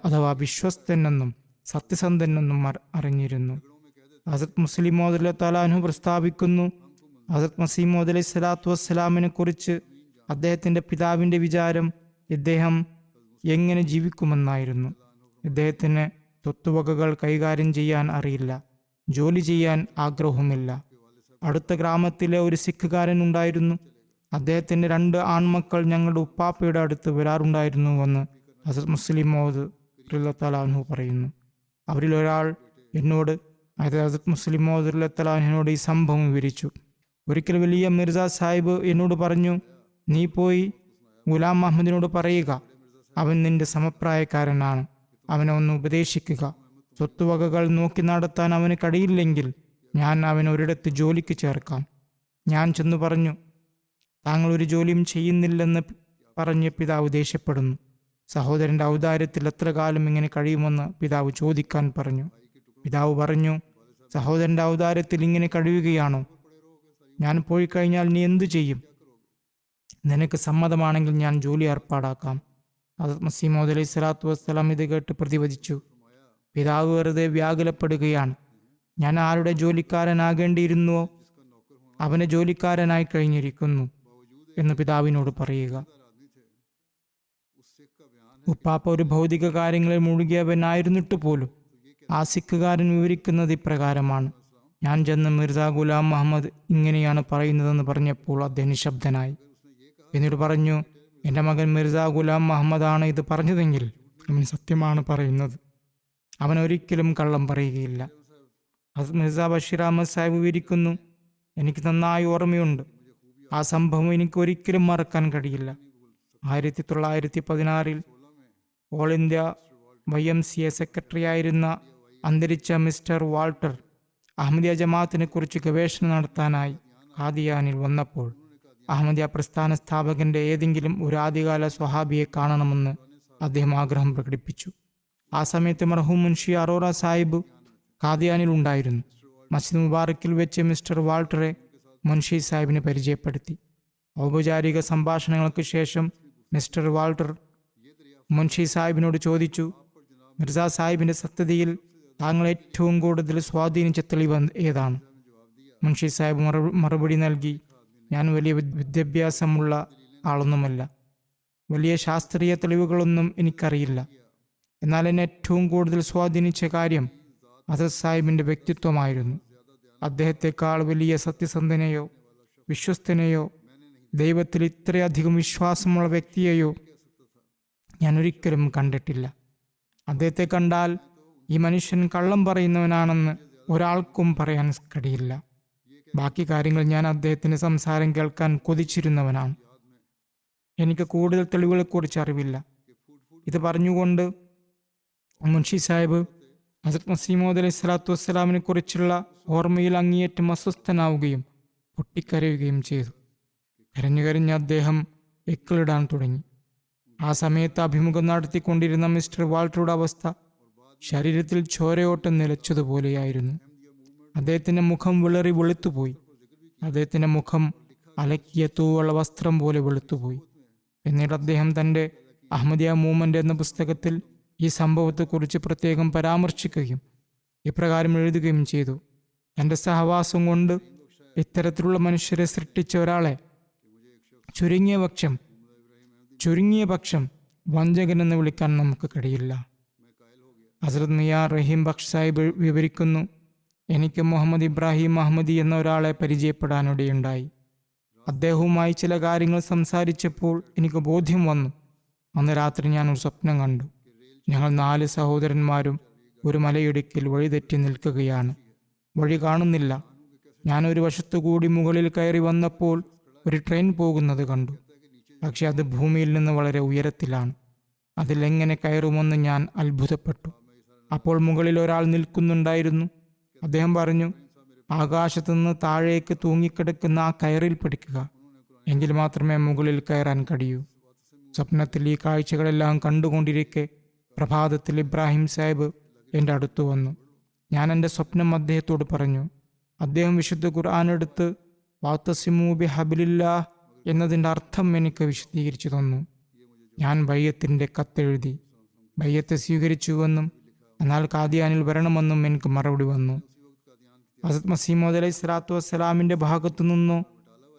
Speaker 2: അഥവാ വിശ്വസ്തനെന്നും സത്യസന്ധനെന്നും അറിഞ്ഞിരുന്നു. ഹസ്രത്ത് മുസ്ലിം മൗഊദ് റളിയല്ലാഹു തആല അൻഹു പ്രസ്താവിക്കുന്നു, ഹസ്രത്ത് മസീഹ് മൗഊദ് അലൈഹി സ്വലാത്തു വസ്സലാമിനെ കുറിച്ച് അദ്ദേഹത്തിൻ്റെ പിതാവിൻ്റെ വിചാരം ഇദ്ദേഹം എങ്ങനെ ജീവിക്കുമെന്നായിരുന്നു. ഇദ്ദേഹത്തിന് സ്വത്തുവകകൾ കൈകാര്യം ചെയ്യാൻ അറിയില്ല, ജോലി ചെയ്യാൻ ആഗ്രഹവുമില്ല. അടുത്ത ഗ്രാമത്തിലെ ഒരു സിഖുകാരൻ ഉണ്ടായിരുന്നു. അദ്ദേഹത്തിൻ്റെ 2 ആൺമക്കൾ ഞങ്ങളുടെ ഉപ്പാപ്പയുടെ അടുത്ത് വരാറുണ്ടായിരുന്നുവെന്ന് ഹസ്രത്ത് മുസ്ലിം മൗഊദ് റളിയല്ലാഹു തആല അൻഹു പറയുന്നു. അവരിൽ ഒരാൾ എന്നോട്, അതായത് ഹസ്രത്ത് മുസ്ലിം മൗഊദ് റളിയല്ലാഹു തആല അൻഹുവിനോട് ഈ സംഭവം വിവരിച്ചു. ഒരിക്കൽ വലിയ മിർസ സാഹിബ് എന്നോട് പറഞ്ഞു, നീ പോയി ഗുലാം മുഹമ്മദിനോട് പറയുക, അവൻ നിന്റെ സമപ്രായക്കാരനാണ്, അവനെ ഒന്ന് ഉപദേശിക്കുക. സ്വത്തുവകകൾ നോക്കി നടത്താൻ അവന് കഴിയില്ലെങ്കിൽ ഞാൻ അവനെ ഒരിടത്ത് ജോലിക്ക് ചേർക്കാം. ഞാൻ ചെന്നു പറഞ്ഞു, താങ്കൾ ഒരു ജോലിയും ചെയ്യുന്നില്ലെന്ന് പറഞ്ഞ് പിതാവ് ദേഷ്യപ്പെടുന്നു. സഹോദരൻ്റെ ഔദാര്യത്തിൽ എത്ര കാലം ഇങ്ങനെ കഴിയുമെന്ന് പിതാവ് ചോദിക്കാൻ പറഞ്ഞു. പിതാവ് പറഞ്ഞു, സഹോദരൻ്റെ ഔദാര്യത്തിൽ ഇങ്ങനെ കഴിയുകയാണോ? ഞാൻ പോയി കഴിഞ്ഞാൽ നീ എന്തു ചെയ്യും? നിനക്ക് സമ്മതമാണെങ്കിൽ ഞാൻ ജോലി ഏർപ്പാടാക്കാം. ഹദരത്ത് മസീഹ് മൗഊദ് അലൈഹി സ്വലാത്തു വസ്സലാം ഇത് കേട്ട് പ്രതിവദിച്ചു, പിതാവ് വെറുതെ വ്യാകുലപ്പെടുകയാണ്. ഞാൻ ആരുടെ ജോലിക്കാരനാകേണ്ടിയിരുന്നുവോ അവനെ ജോലിക്കാരനായി കഴിഞ്ഞിരിക്കുന്നു എന്ന് പിതാവിനോട് പറയുക. ഉപ്പാപ്പ ഒരു ഭൗതിക കാര്യങ്ങളിൽ മുഴുകിയവനായിരുന്നിട്ട് പോലും ആ സിഖുകാരൻ വിവരിക്കുന്നത് ഇപ്രകാരമാണ്, ഞാൻ ചെന്ന് മിർസ ഗുലാം മുഹമ്മദ് ഇങ്ങനെയാണ് പറയുന്നതെന്ന് പറഞ്ഞപ്പോൾ അദ്ദേഹം നിശബ്ദനായി. പിന്നീട് പറഞ്ഞു, എൻ്റെ മകൻ മിർസ ഗുലാം മുഹമ്മദാണ് ഇത് പറഞ്ഞതെങ്കിൽ അവൻ സത്യമാണ് പറയുന്നത്, അവൻ ഒരിക്കലും കള്ളം പറയുകയില്ല. മിർസ ബഷീർ അഹമ്മദ് സാഹിബ് വിവരിക്കുന്നു, എനിക്ക് നന്നായി ഓർമ്മയുണ്ട്. ആ സംഭവം എനിക്ക് ഒരിക്കലും മറക്കാൻ കഴിയില്ല. 1916 ഓൾ ഇന്ത്യ YMCA സെക്രട്ടറി ആയിരുന്ന അന്തരിച്ച മിസ്റ്റർ വാൾട്ടർ അഹമ്മദിയ ജമാഅത്തിനെ കുറിച്ച് ഗവേഷണം നടത്താനായി ഖാദിയാനിൽ വന്നപ്പോൾ അഹമ്മദിയ പ്രസ്ഥാന സ്ഥാപകന്റെ ഏതെങ്കിലും ഒരു ആദ്യകാല സ്വഹാബിയെ കാണണമെന്ന് അദ്ദേഹം ആഗ്രഹം പ്രകടിപ്പിച്ചു. ആ സമയത്ത് മർഹൂം മുൻഷി അറോറ സാഹിബ് ഖാദിയാനിൽ ഉണ്ടായിരുന്നു. മസ്ജിദ് മുബാറക്കിൽ വെച്ച് മിസ്റ്റർ വാൾട്ടറെ മുൻഷി സാഹിബിനെ പരിചയപ്പെടുത്തി. ഔപചാരിക സംഭാഷണങ്ങൾക്ക് ശേഷം മിസ്റ്റർ വാൾട്ടർ മുൻഷി സാഹിബിനോട് ചോദിച്ചു, മിർസ സാഹിബിൻ്റെ സത്യതയിൽ താങ്കൾ ഏറ്റവും കൂടുതൽ സ്വാധീനിച്ച തെളിവ് ഏതാണ്? മുൻഷി സാഹിബ് മറുപടി നൽകി, ഞാൻ വലിയ വിദ്യാഭ്യാസമുള്ള ആളൊന്നുമല്ല, വലിയ ശാസ്ത്രീയ തെളിവുകളൊന്നും എനിക്കറിയില്ല. എന്നാൽ എന്നെ ഏറ്റവും കൂടുതൽ സ്വാധീനിച്ച കാര്യം ഹസരത് സാഹിബിൻ്റെ വ്യക്തിത്വമായിരുന്നു. അദ്ദേഹത്തെക്കാൾ വലിയ സത്യസന്ധനെയോ വിശ്വസ്തനെയോ ദൈവത്തിൽ ഇത്രയധികം വിശ്വാസമുള്ള വ്യക്തിയെയോ ഞാൻ ഒരിക്കലും കണ്ടിട്ടില്ല. അദ്ദേഹത്തെ കണ്ടാൽ ഈ മനുഷ്യൻ കള്ളം പറയുന്നവനാണെന്ന് ഒരാൾക്കും പറയാൻ കഴിയില്ല. ബാക്കി കാര്യങ്ങൾ ഞാൻ അദ്ദേഹത്തിൻ്റെ സംസാരം കേൾക്കാൻ കൊതിച്ചിരുന്നവനാണ്. എനിക്ക് കൂടുതൽ തെളിവുകളെക്കുറിച്ച് അറിവില്ല. ഇത് പറഞ്ഞുകൊണ്ട് മുൻഷി സാഹിബ് ഹസരത് മസീഹ് മൗഊദ് അലൈഹി സ്വലാത്തു വസ്സലാമിനെ കുറിച്ചുള്ള ഓർമ്മയിൽ അങ്ങേയറ്റം അസ്വസ്ഥനാവുകയും പൊട്ടിക്കരയുകയും ചെയ്തു. കരഞ്ഞു കരഞ്ഞ് അദ്ദേഹം എക്കിളിടാൻ തുടങ്ങി. ആ സമയത്ത് അഭിമുഖം നടത്തിക്കൊണ്ടിരുന്ന മിസ്റ്റർ വാൾട്ടറുടെ അവസ്ഥ ശരീരത്തിൽ ചോരയോട്ടം നിലച്ചതുപോലെയായിരുന്നു. അദ്ദേഹത്തിൻ്റെ മുഖം വിളറി വെളുത്തുപോയി. അദ്ദേഹത്തിൻ്റെ മുഖം അലക്കിയ തൂവള വസ്ത്രം പോലെ വെളുത്തുപോയി. പിന്നീട് അദ്ദേഹം തൻ്റെ അഹമ്മദിയ മൂവ്മെൻ്റ് എന്ന പുസ്തകത്തിൽ ഈ സംഭവത്തെക്കുറിച്ച് പ്രത്യേകം പരാമർശിക്കുകയും ഇപ്രകാരം എഴുതുകയും ചെയ്തു: എൻ്റെ സഹവാസം കൊണ്ട് ഇത്തരത്തിലുള്ള മനുഷ്യരെ സൃഷ്ടിച്ച ഒരാളെ ചുരുങ്ങിയ പക്ഷം വഞ്ചകനെന്ന് വിളിക്കാൻ നമുക്ക് കഴിയില്ല. ഹസ്രത്ത് മിയാ റഹീം ബക്ഷ് സാഹിബ് വിവരിക്കുന്നു, എനിക്ക് മുഹമ്മദ് ഇബ്രാഹിം അഹമ്മദി എന്ന ഒരാളെ പരിചയപ്പെടാനിടയുണ്ടായി. അദ്ദേഹവുമായി ചില കാര്യങ്ങൾ സംസാരിച്ചപ്പോൾ എനിക്ക് ബോധ്യം വന്നു. അന്ന് രാത്രി ഞാൻ ഒരു സ്വപ്നം കണ്ടു. ഞങ്ങൾ 4 സഹോദരന്മാരും ഒരു മലയിടുക്കിൽ വഴിതെറ്റി നിൽക്കുകയാണ്. വഴി കാണുന്നില്ല. ഞാൻ ഒരു വശത്തുകൂടി മുകളിൽ കയറി വന്നപ്പോൾ ഒരു ട്രെയിൻ പോകുന്നത് കണ്ടു. പക്ഷെ അത് ഭൂമിയിൽ നിന്ന് വളരെ ഉയരത്തിലാണ്. അതിലെങ്ങനെ കയറുമെന്ന് ഞാൻ അത്ഭുതപ്പെട്ടു. അപ്പോൾ മുകളിൽ ഒരാൾ നിൽക്കുന്നുണ്ടായിരുന്നു. അദ്ദേഹം പറഞ്ഞു, ആകാശത്തു നിന്ന് താഴേക്ക് തൂങ്ങിക്കിടക്കുന്ന ആ കയറിൽ പിടിക്കുക, എങ്കിൽ മാത്രമേ മുകളിൽ കയറാൻ കഴിയൂ. സ്വപ്നത്തിൽ ഈ കാഴ്ചകളെല്ലാം കണ്ടുകൊണ്ടിരിക്കെ പ്രഭാതത്തിൽ ഇബ്രാഹിം സാഹിബ് എൻ്റെ അടുത്ത് വന്നു. ഞാൻ എൻ്റെ സ്വപ്നം അദ്ദേഹത്തോട് പറഞ്ഞു. അദ്ദേഹം വിശുദ്ധ ഖുർആൻ എടുത്ത് വാതസിമൂ ബിഹബ്ലില്ലാഹ് എന്നതിൻ്റെ അർത്ഥം എനിക്ക് വിശദീകരിച്ചു തന്നു. ഞാൻ ബയ്യത്തിൻ്റെ കത്തെഴുതി. ബയ്യത്ത് സ്വീകരിച്ചുവെന്നും എന്നാൽ ഖാദിയാനിൽ വരണമെന്നും എനിക്ക് മറുപടി വന്നു. ഹസരത് മസീഹ് മൗഊദ് അലൈഹി സ്വലാത്തു വസ്സലാമിൻ്റെ ഭാഗത്തു നിന്നോ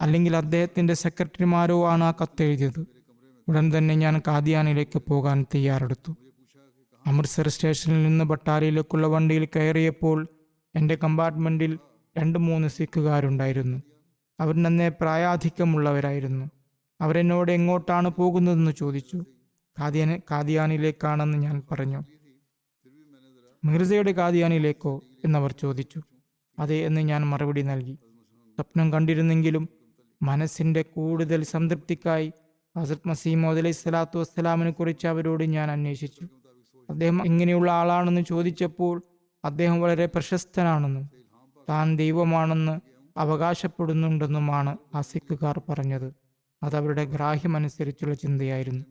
Speaker 2: അല്ലെങ്കിൽ അദ്ദേഹത്തിൻ്റെ സെക്രട്ടറിമാരോ ആണ് ആ കത്തെഴുതിയത്. ഉടൻ തന്നെ ഞാൻ ഖാദിയാനിലേക്ക് പോകാൻ തയ്യാറെടുത്തു. അമൃത്സർ സ്റ്റേഷനിൽ നിന്ന് ബട്ടാലയിലേക്കുള്ള വണ്ടിയിൽ കയറിയപ്പോൾ എൻ്റെ കമ്പാർട്ട്മെൻറ്റിൽ 2-3 സിഖുകാരുണ്ടായിരുന്നു. അവർ നന്നേ പ്രായാധിക്യമുള്ളവരായിരുന്നു. അവരെന്നോട് എങ്ങോട്ടാണ് പോകുന്നതെന്ന് ചോദിച്ചു. ഖാദിയാനിലേക്കാണെന്ന് ഞാൻ പറഞ്ഞു. മിർസയുടെ ഖാദിയാനിലേക്കോ എന്നവർ ചോദിച്ചു. അതെ എന്ന് ഞാൻ മറുപടി നൽകി. സ്വപ്നം കണ്ടിരുന്നെങ്കിലും മനസ്സിൻ്റെ കൂടുതൽ സംതൃപ്തിക്കായി ഹസ്രത്ത് മസീഹ് മൗഊദ് അലൈഹി സ്വലാത്തു വസ്സലാമിനെ കുറിച്ച് അവരോട് ഞാൻ അന്വേഷിച്ചു. അദ്ദേഹം എങ്ങനെയുള്ള ആളാണെന്ന് ചോദിച്ചപ്പോൾ അദ്ദേഹം വളരെ പ്രശസ്തനാണെന്നും താൻ ദൈവമാണെന്ന് അവകാശപ്പെടുന്നുണ്ടെന്നുമാണ് ആ സിഖുകാർ പറഞ്ഞത്. അതവരുടെ ഗ്രാഹ്യമനുസരിച്ചുള്ള ചിന്തയായിരുന്നു.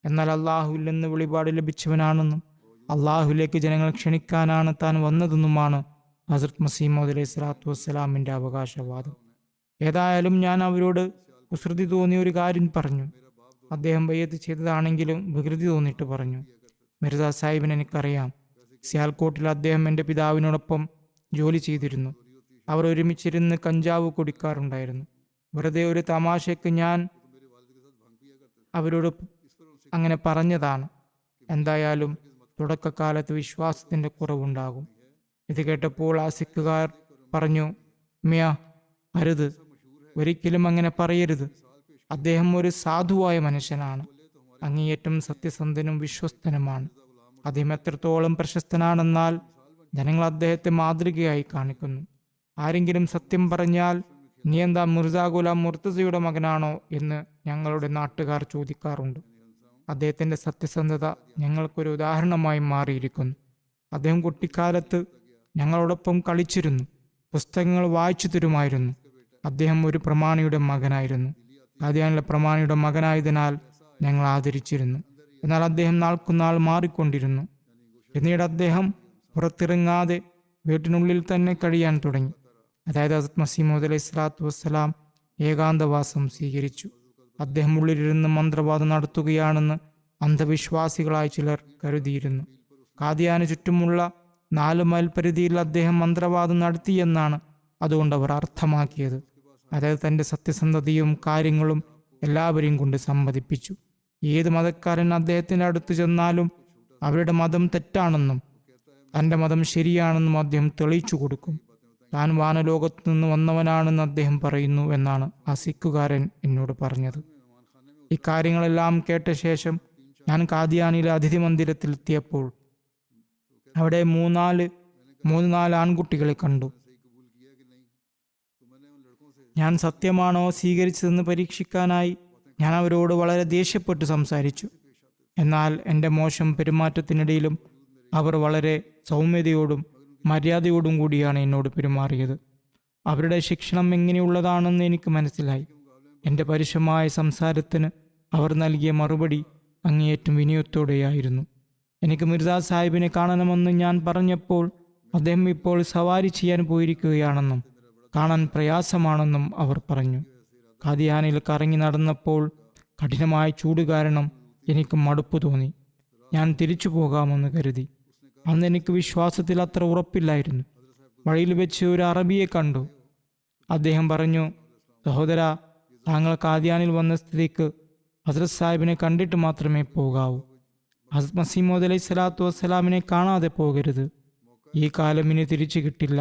Speaker 2: എന്നാൽ അള്ളാഹുവിൽ നിന്ന് വെളിപാട് ലഭിച്ചവനാണെന്നും അള്ളാഹുവിലേക്ക് ജനങ്ങൾ ക്ഷണിക്കാനാണ് താൻ വന്നതെന്നുമാണ് ഹസ്രത്ത് മസീഹ് മൗഊദ് അലൈഹി സ്വലാത്തു വസ്സലാമിൻ്റെ അവകാശവാദം. ഏതായാലും ഞാൻ അവരോട് കുസൃതി തോന്നിയ ഒരു കാര്യം പറഞ്ഞു. അദ്ദേഹം ബയ്യത്ത് ചെയ്തതാണെങ്കിലും വികൃതി തോന്നിയിട്ട് പറഞ്ഞു, മിർസ സാഹിബിനെ എനിക്കറിയാം. സിയാൽകോട്ടിൽ അദ്ദേഹം എൻ്റെ പിതാവിനോടൊപ്പം ജോലി ചെയ്തിരുന്നു. അവർ ഒരുമിച്ചിരുന്ന് കഞ്ചാവ് കുടിക്കാറുണ്ടായിരുന്നു. വെറുതെ ഒരു തമാശയ്ക്ക് ഞാൻ അവരോട് അങ്ങനെ പറഞ്ഞതാണ്. എന്തായാലും തുടക്കകാലത്ത് വിശ്വാസത്തിൻ്റെ കുറവുണ്ടാകും. ഇത് കേട്ടപ്പോൾ ആ സിഖുകാർ പറഞ്ഞു, മിയ, അരുത്, ഒരിക്കലും അങ്ങനെ പറയരുത്. അദ്ദേഹം ഒരു സാധുവായ മനുഷ്യനാണ്. അങ്ങേയറ്റം സത്യസന്ധനും വിശ്വസ്തനുമാണ്. അദ്ദേഹം എത്രത്തോളം പ്രശസ്തനാണെന്നാൽ ജനങ്ങൾ അദ്ദേഹത്തെ മാതൃകയായി കാണിക്കുന്നു. ആരെങ്കിലും സത്യം പറഞ്ഞാൽ നീ എന്താ മിർസ ഗുലാം മുർത്തസയുടെ മകനാണോ എന്ന് ഞങ്ങളുടെ നാട്ടുകാർ ചോദിക്കാറുണ്ട്. അദ്ദേഹത്തിൻ്റെ സത്യസന്ധത ഞങ്ങൾക്കൊരു ഉദാഹരണമായി മാറിയിരിക്കുന്നു. അദ്ദേഹം കുട്ടിക്കാലത്ത് ഞങ്ങളോടൊപ്പം കളിച്ചിരുന്നു. പുസ്തകങ്ങൾ വായിച്ചു തരുമായിരുന്നു. അദ്ദേഹം ഒരു പ്രമാണിയുടെ മകനായിരുന്നു. ഖാദിയാനിലെ പ്രമാണിയുടെ മകനായതിനാൽ ഞങ്ങൾ ആദരിച്ചിരുന്നു. എന്നാൽ അദ്ദേഹം നാൾക്കുനാൾ മാറിക്കൊണ്ടിരുന്നു. പിന്നീട് അദ്ദേഹം പുറത്തിറങ്ങാതെ വീട്ടിനുള്ളിൽ തന്നെ കഴിയാൻ തുടങ്ങി. അതായത് ഹസ്രത്ത് മസീഹ് മൗഊദ് അലൈഹി സ്വലാത്തു വസ്സലാം ഏകാന്തവാസം സ്വീകരിച്ചു. അദ്ദേഹം ഉള്ളിലിരുന്ന് മന്ത്രവാദം നടത്തുകയാണെന്ന് അന്ധവിശ്വാസികളായി ചിലർ കരുതിയിരുന്നു. ഖാദിയാന് ചുറ്റുമുള്ള 4 മൈൽ പരിധിയിൽ അദ്ദേഹം മന്ത്രവാദം നടത്തിയെന്നാണ് അതുകൊണ്ട് അവർ അർത്ഥമാക്കിയത്. അതായത് തൻ്റെ സത്യസന്ധതയും കാര്യങ്ങളും എല്ലാവരെയും കൊണ്ട് സമ്മതിപ്പിച്ചു. ഏത് മതക്കാരൻ അദ്ദേഹത്തിൻ്റെ അടുത്ത് ചെന്നാലും അവരുടെ മതം തെറ്റാണെന്നും തൻ്റെ മതം ശരിയാണെന്നും അദ്ദേഹം തെളിയിച്ചു കൊടുക്കും. താൻ വാനലോകത്തു നിന്ന് വന്നവനാണെന്ന് അദ്ദേഹം പറയുന്നു എന്നാണ് ആ സിഖുകാരൻ എന്നോട് പറഞ്ഞത്. ഇക്കാര്യങ്ങളെല്ലാം കേട്ട ശേഷം ഞാൻ കാദിയാനിലെ അതിഥി മന്ദിരത്തിലെത്തിയപ്പോൾ അവിടെ മൂന്ന് നാല് ആൺകുട്ടികളെ കണ്ടു. ഞാൻ സത്യമാണോ സ്വീകരിച്ചതെന്ന് പരീക്ഷിക്കാനായി ഞാൻ അവരോട് വളരെ ദേഷ്യപ്പെട്ട് സംസാരിച്ചു. എന്നാൽ എൻ്റെ മോശം പെരുമാറ്റത്തിനിടയിലും അവർ വളരെ സൗമ്യതയോടും മര്യാദയോടും കൂടിയാണ് എന്നോട് പെരുമാറിയത്. അവരുടെ ശിക്ഷണം എങ്ങനെയുള്ളതാണെന്ന് എനിക്ക് മനസ്സിലായി. എൻ്റെ പരുഷമായ സംസാരത്തിന് അവർ നൽകിയ മറുപടി അങ്ങേയറ്റം വിനയത്തോടെയായിരുന്നു. എനിക്ക് മിർസ സാഹിബിനെ കാണണമെന്ന് ഞാൻ പറഞ്ഞപ്പോൾ അദ്ദേഹം ഇപ്പോൾ സവാരി ചെയ്യാൻ പോയിരിക്കുകയാണെന്നും കാണാൻ പ്രയാസമാണെന്നും അവർ പറഞ്ഞു. ഖാദിയാനിൽ കറങ്ങി നടന്നപ്പോൾ കഠിനമായ ചൂട് കാരണം എനിക്ക് മടുപ്പ് തോന്നി. ഞാൻ തിരിച്ചു പോകാമെന്ന് കരുതി. അന്ന് എനിക്ക് വിശ്വാസത്തിൽ അത്ര ഉറപ്പില്ലായിരുന്നു. വഴിയിൽ വെച്ച് ഒരു അറബിയെ കണ്ടു. അദ്ദേഹം പറഞ്ഞു, സഹോദര, താങ്കൾ ഖാദിയാനിൽ വന്ന സ്ഥിതിക്ക് ഹസ്രത്ത് സാഹിബിനെ കണ്ടിട്ട് മാത്രമേ പോകാവൂ. ഹസ്രത്ത് മസീഹ് മൗഊദ് അലൈഹി സ്വലാത്തു വസ്സലാമിനെ കാണാതെ പോകരുത്. ഈ കാലം ഇനി തിരിച്ചു കിട്ടില്ല.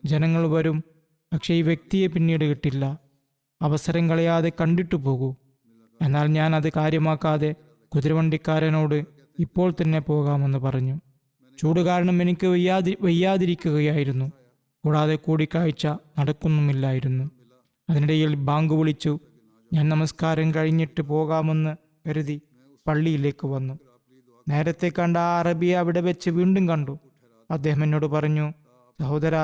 Speaker 2: ജനങ്ങൾ വരും, പക്ഷേ ഈ വ്യക്തിയെ പിന്നീട് കിട്ടില്ല. അവസരം കളയാതെ കണ്ടിട്ടു പോകൂ. എന്നാൽ ഞാൻ അത് കാര്യമാക്കാതെ കുതിരവണ്ടിക്കാരനോട് ഇപ്പോൾ തന്നെ പോകാമെന്ന് പറഞ്ഞു. ചൂട് കാരണം എനിക്ക് വയ്യാതിരിക്കുകയായിരുന്നു. കൂടാതെ കൂടിക്കാഴ്ച നടക്കുന്നുമില്ലായിരുന്നു. അതിനിടയിൽ ബാങ്ക് വിളിച്ചു. ഞാൻ നമസ്കാരം കഴിഞ്ഞിട്ട് പോകാമെന്ന് കരുതി പള്ളിയിലേക്ക് വന്നു. നേരത്തെ കണ്ട ആ അറബിയെ അവിടെ വെച്ച് വീണ്ടും കണ്ടു. അദ്ദേഹം എന്നോട് പറഞ്ഞു, സഹോദര,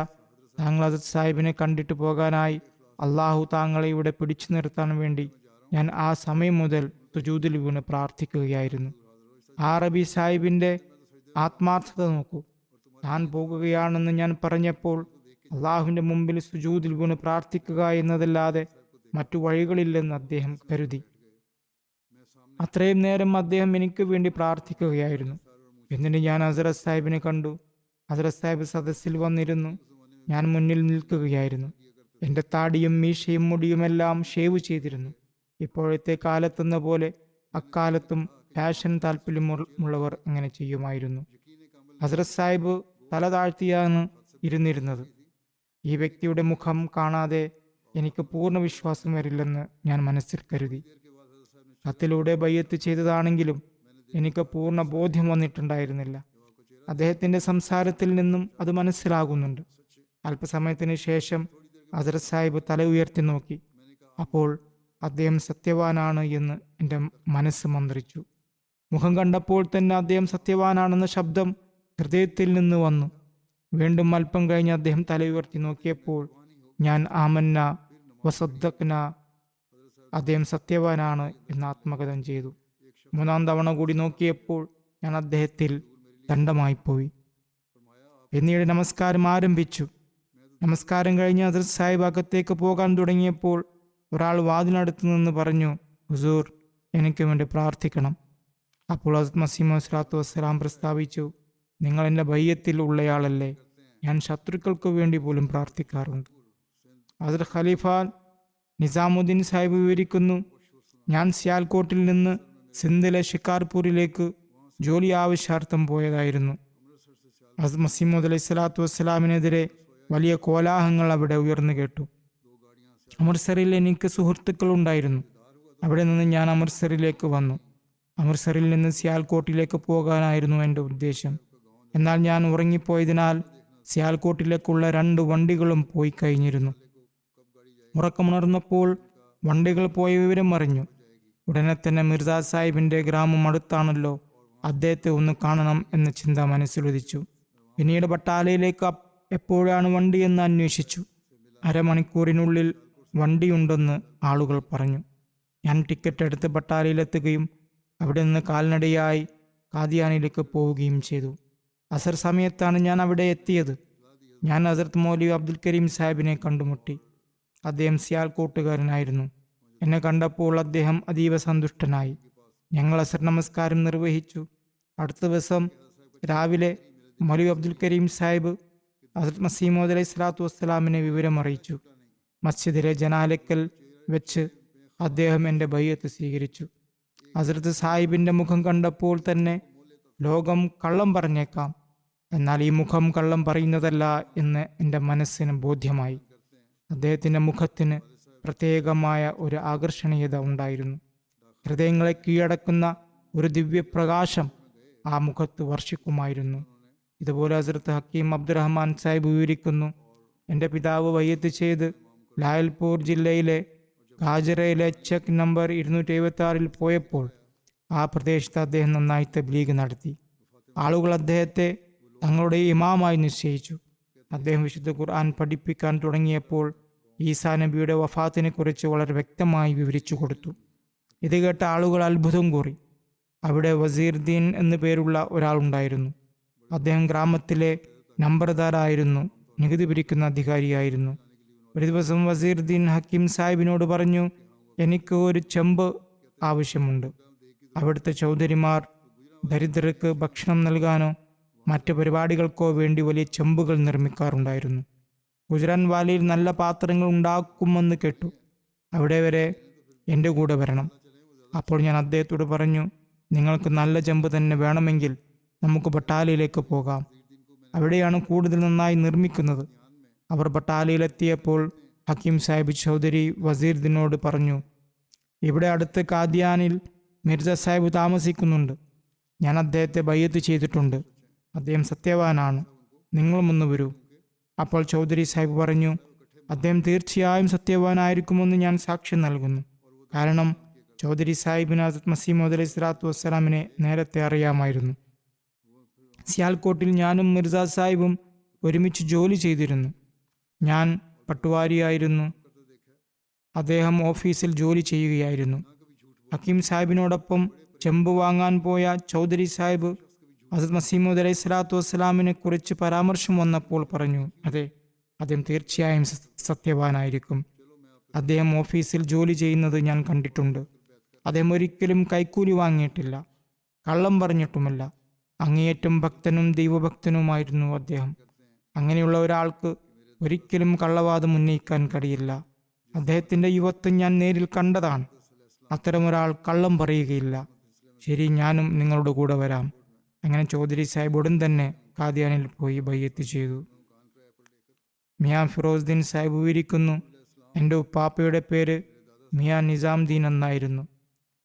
Speaker 2: താങ്കൾ ഹസ്രത്ത് സാഹിബിനെ കണ്ടിട്ട് പോകാനായി അള്ളാഹു താങ്കളെ ഇവിടെ പിടിച്ചു നിർത്താൻ വേണ്ടി ഞാൻ ആ സമയം മുതൽ സുജൂദിൽ വീണ് പ്രാർത്ഥിക്കുകയായിരുന്നു. ആ അറബി സാഹിബിൻ്റെ ആത്മാർത്ഥത നോക്കൂ. താൻ പോകുകയാണെന്ന് ഞാൻ പറഞ്ഞപ്പോൾ അള്ളാഹുവിൻ്റെ മുമ്പിൽ സുജൂദിൽ വീണ് പ്രാർത്ഥിക്കുക എന്നതല്ലാതെ മറ്റു വഴികളില്ലെന്ന് അദ്ദേഹം കരുതി. അത്രയും നേരം അദ്ദേഹം എനിക്ക് വേണ്ടി പ്രാർത്ഥിക്കുകയായിരുന്നു. എന്നിട്ട് ഞാൻ ഹസ്രത്ത് സാഹിബിനെ കണ്ടു. ഹസ്രത്ത് സാഹിബ് സദസ്സിൽ വന്നിരുന്നു. ഞാൻ മുന്നിൽ നിൽക്കുകയായിരുന്നു. എൻ്റെ താടിയും മീശയും മുടിയുമെല്ലാം ഷേവ് ചെയ്തിരുന്നു. ഇപ്പോഴത്തെ കാലത്തെന്ന പോലെ അക്കാലത്തും ഫാഷൻ താല്പര്യമുള്ളവർ അങ്ങനെ ചെയ്യുമായിരുന്നു. ഹസ്രത്ത് സാഹിബ് തല താഴ്ത്തിയാണ് ഇരുന്നിരുന്നത്. ഈ വ്യക്തിയുടെ മുഖം കാണാതെ എനിക്ക് പൂർണ്ണ വിശ്വാസം വരില്ലെന്ന് ഞാൻ മനസ്സിൽ കരുതി. കത്തിലൂടെ ബയ്യത്ത് ചെയ്തതാണെങ്കിലും എനിക്ക് പൂർണ്ണ ബോധ്യം വന്നിട്ടുണ്ടായിരുന്നില്ല. അദ്ദേഹത്തിൻ്റെ സംസാരത്തിൽ നിന്നും അത് മനസ്സിലാകുന്നുണ്ട്. അല്പസമയത്തിന് ശേഷം ഹസ്രത്ത് സാഹിബ് തല ഉയർത്തി നോക്കി. അപ്പോൾ അദ്ദേഹം സത്യവാനാണ് എന്ന് എൻ്റെ മനസ്സ് മന്ത്രിച്ചു. മുഖം കണ്ടപ്പോൾ തന്നെ അദ്ദേഹം സത്യവാനാണെന്ന ശബ്ദം ഹൃദയത്തിൽ നിന്ന് വന്നു. വീണ്ടും അല്പം കഴിഞ്ഞ് അദ്ദേഹം തല ഉയർത്തി നോക്കിയപ്പോൾ ഞാൻ ആമന്ന വസദ്ദഖ്ന, അദ്ദേഹം സത്യവാനാണ് എന്ന് ആത്മകഥം ചെയ്തു. 3-ാം തവണ കൂടി നോക്കിയപ്പോൾ ഞാൻ അദ്ദേഹത്തിൽ ദണ്ഡമായിപ്പോയി. പിന്നീട് നമസ്കാരം ആരംഭിച്ചു. നമസ്കാരം കഴിഞ്ഞ് ഹസ്രത്ത് സാഹിബ് അകത്തേക്ക് പോകാൻ തുടങ്ങിയപ്പോൾ ഒരാൾ വാതിനടുത്ത് നിന്ന് പറഞ്ഞു, ഹുസൂർ, എനിക്ക് വേണ്ടി പ്രാർത്ഥിക്കണം. അപ്പോൾ ഹസ്രത്ത് മസീഹ് മൗഊദ് സ്വലാത്തു വസ്സലാം പ്രസ്താവിച്ചു, നിങ്ങൾ എൻ്റെ ബയ്യത്തിൽ ഉള്ളയാളല്ലേ, ഞാൻ ശത്രുക്കൾക്ക് വേണ്ടി പോലും പ്രാർത്ഥിക്കാറുണ്ട്. ഹസ്രത്ത് ഖലീഫ നിസാമുദ്ദീൻ സാഹിബ് വിവരിക്കുന്നു, ഞാൻ സിയാൽകോട്ടിൽ നിന്ന് സിന്ധിലെ ഷിക്കാർപൂരിലേക്ക് ജോലി ആവശ്യാർത്ഥം പോയതായിരുന്നു. ഹസ്രത്ത് മസീഹ് മൗഊദ് അലൈഹി സ്വലാത്തു വസ്സലാമിനെതിരെ വലിയ കോലാഹലങ്ങൾ അവിടെ ഉയർന്നു കേട്ടു. അമൃത്സറിൽ എനിക്ക് സുഹൃത്തുക്കൾ ഉണ്ടായിരുന്നു. അവിടെ നിന്ന് ഞാൻ അമൃത്സറിലേക്ക് വന്നു. അമൃത്സറിൽ നിന്ന് സിയാൽകോട്ടിലേക്ക് പോകാനായിരുന്നു എൻ്റെ ഉദ്ദേശം. എന്നാൽ ഞാൻ ഉറങ്ങിപ്പോയതിനാൽ സിയാൽകോട്ടിലേക്കുള്ള 2 വണ്ടികളും പോയി കഴിഞ്ഞിരുന്നു. ഉറക്കമുണർന്നപ്പോൾ വണ്ടികൾ പോയ വിവരം അറിഞ്ഞു. ഉടനെ തന്നെ മിർസ സാഹിബിൻ്റെ ഗ്രാമം അടുത്താണല്ലോ, അദ്ദേഹത്തെ ഒന്ന് കാണണം എന്ന ചിന്ത മനസ്സിലുദിച്ചു. പിന്നീട് ബട്ടാലയിലേക്ക് എപ്പോഴാണ് വണ്ടിയെന്ന് അന്വേഷിച്ചു. അരമണിക്കൂറിനുള്ളിൽ വണ്ടിയുണ്ടെന്ന് ആളുകൾ പറഞ്ഞു. ഞാൻ ടിക്കറ്റ് എടുത്ത് ബട്ടാലയിലെത്തുകയും അവിടെ നിന്ന് കാൽനടയായി ഖാദിയാനിലേക്ക് പോവുകയും ചെയ്തു. അസർ സമയത്താണ് ഞാൻ അവിടെ എത്തിയത്. ഞാൻ ഹസ്രത്ത് മൗലവി അബ്ദുൽ കരീം സാഹിബിനെ കണ്ടുമുട്ടി. അദ്ദേഹം സിയാൽകോട്ടുകാരനായിരുന്നു. എന്നെ കണ്ടപ്പോൾ അദ്ദേഹം അതീവ സന്തുഷ്ടനായി. ഞങ്ങൾ അസർ നമസ്കാരം നിർവഹിച്ചു. അടുത്ത ദിവസം രാവിലെ മൗലവി അബ്ദുൽ കരീം സാഹിബ് ഹസ്രത്ത് മസീമോദ് അലൈഹി സ്വലാത്തു വസ്സലാമിനെ വിവരമറിയിച്ചു. മസ്ജിദിലെ ജനാലക്കൽ വെച്ച് അദ്ദേഹം എൻ്റെ ബയ്യത്ത് സ്വീകരിച്ചു. ഹസ്രത്ത് സാഹിബിൻ്റെ മുഖം കണ്ടപ്പോൾ തന്നെ ലോകം കള്ളം പറഞ്ഞേക്കാം, എന്നാൽ ഈ മുഖം കള്ളം പറയുന്നതല്ല എന്ന് എൻ്റെ മനസ്സിന് ബോധ്യമായി. അദ്ദേഹത്തിൻ്റെ മുഖത്തിന് പ്രത്യേകമായ ഒരു ആകർഷണീയത ഉണ്ടായിരുന്നു. ഹൃദയങ്ങളെ കീഴടക്കുന്ന ഒരു ദിവ്യപ്രകാശം ആ മുഖത്ത് വർഷിക്കുമായിരുന്നു. ഇതുപോലെ ഹസ്രത്ത് ഹക്കീം അബ്ദുറഹ്മാൻ സാഹിബ് വിവരിക്കുന്നു, എൻ്റെ പിതാവ് വയ്യത്ത് ചെയ്ത് ലായൽപൂർ ജില്ലയിലെ ഗാജറയിലെ ചെക്ക് നമ്പർ 276 പോയപ്പോൾ ആ പ്രദേശത്ത് അദ്ദേഹം നന്നായി തബ്ലീഗ് നടത്തി. ആളുകൾ അദ്ദേഹത്തെ തങ്ങളുടെ ഇമാമായി നിശ്ചയിച്ചു. അദ്ദേഹം വിശുദ്ധ ഖുർആൻ പഠിപ്പിക്കാൻ തുടങ്ങിയപ്പോൾ ഈസാ നബിയുടെ വഫാത്തിനെ കുറിച്ച് വളരെ വ്യക്തമായി വിവരിച്ചു കൊടുത്തു. ഇത് കേട്ട ആളുകൾ അത്ഭുതം കൂറി. അവിടെ വസീർദീൻ എന്നു പേരുള്ള ഒരാളുണ്ടായിരുന്നു. അദ്ദേഹം ഗ്രാമത്തിലെ നമ്പർദാരായിരുന്നു, നികുതി പിരിക്കുന്ന അധികാരിയായിരുന്നു. ഒരു ദിവസം വസീർദീൻ ഹക്കീം സാഹിബിനോട് പറഞ്ഞു, എനിക്ക് ഒരു ചെമ്പ് ആവശ്യമുണ്ട്. അവിടുത്തെ ചൗധരിമാർ ദരിദ്രർക്ക് ഭക്ഷണം നൽകാനോ മറ്റ് പരിപാടികൾക്കോ വേണ്ടി വലിയ ചെമ്പുകൾ നിർമ്മിക്കാറുണ്ടായിരുന്നു. ഗുജറാൻ വാലിയിൽ നല്ല പാത്രങ്ങൾ ഉണ്ടാക്കുമെന്ന് കേട്ടു. അവിടെ വരെ എൻ്റെ കൂടെ വരണം. അപ്പോൾ ഞാൻ അദ്ദേഹത്തോട് പറഞ്ഞു, നിങ്ങൾക്ക് നല്ല ചെമ്പ് തന്നെ വേണമെങ്കിൽ നമുക്ക് ബട്ടാലയിലേക്ക് പോകാം. അവിടെയാണ് കൂടുതൽ നന്നായി നിർമ്മിക്കുന്നത്. അവർ ബട്ടാലയിലെത്തിയപ്പോൾ ഹക്കീം സാഹിബ് ചൗധരി വസീർദിനോട് പറഞ്ഞു, ഇവിടെ അടുത്ത് കാദിയാനിൽ മിർസ സാഹിബ് താമസിക്കുന്നുണ്ട്. ഞാൻ അദ്ദേഹത്തെ ബയ്യത്ത് ചെയ്തിട്ടുണ്ട്. അദ്ദേഹം സത്യവാനാണ്. നിങ്ങളും ഒന്ന് വരൂ. അപ്പോൾ ചൗധരി സാഹിബ് പറഞ്ഞു, അദ്ദേഹം തീർച്ചയായും സത്യവാനായിരിക്കുമെന്ന് ഞാൻ സാക്ഷ്യം നൽകുന്നു. കാരണം ചൗധരി സാഹിബിന് ഹസ്രത്ത് മസീമോദ് അലൈഹി സ്വലാത്തു വസ്സലാമിനെ നേരത്തെ അറിയാമായിരുന്നു. സിയാൽക്കോട്ടിൽ ഞാനും മിർസ സാഹിബും ഒരുമിച്ച് ജോലി ചെയ്തിരുന്നു. ഞാൻ പട്ടുവാരിയായിരുന്നു, അദ്ദേഹം ഓഫീസിൽ ജോലി ചെയ്യുകയായിരുന്നു. ഹക്കീം സാഹിബിനോടൊപ്പം ചെമ്പ് വാങ്ങാൻ പോയ ചൗധരി സാഹിബ് ഹസ്രത്ത് മസീമോദ് അലൈഹി സ്വലാത്തു വസ്സലാമിനെ കുറിച്ച് പരാമർശം വന്നപ്പോൾ പറഞ്ഞു, അതെ, അദ്ദേഹം തീർച്ചയായും സത്യവാനായിരിക്കും. അദ്ദേഹം ഓഫീസിൽ ജോലി ചെയ്യുന്നത് ഞാൻ കണ്ടിട്ടുണ്ട്. അദ്ദേഹം ഒരിക്കലും കൈക്കൂലി വാങ്ങിയിട്ടില്ല, കള്ളം പറഞ്ഞിട്ടുമല്ല. അങ്ങേയറ്റം ഭക്തനും ദൈവഭക്തനുമായിരുന്നു അദ്ദേഹം. അങ്ങനെയുള്ള ഒരാൾക്ക് ഒരിക്കലും കള്ളവാദം ഉന്നയിക്കാൻ കഴിയില്ല. അദ്ദേഹത്തിൻ്റെ യുവത്വം ഞാൻ നേരിൽ കണ്ടതാണ്. അത്തരമൊരാൾ കള്ളം പറയുകയില്ല. ശരി, ഞാനും നിങ്ങളുടെ കൂടെ വരാം. അങ്ങനെ ചൗധരി സാഹിബ് ഉടൻ തന്നെ കാദിയാനിൽ പോയി ബയ്യത്ത് ചെയ്തു. മിയാ ഫിറോസ്ദീൻ സാഹിബ് വിവരിക്കുന്നു, എൻ്റെ ഉപ്പാപ്പയുടെ പേര് മിയാ നിസാംദീൻ എന്നായിരുന്നു.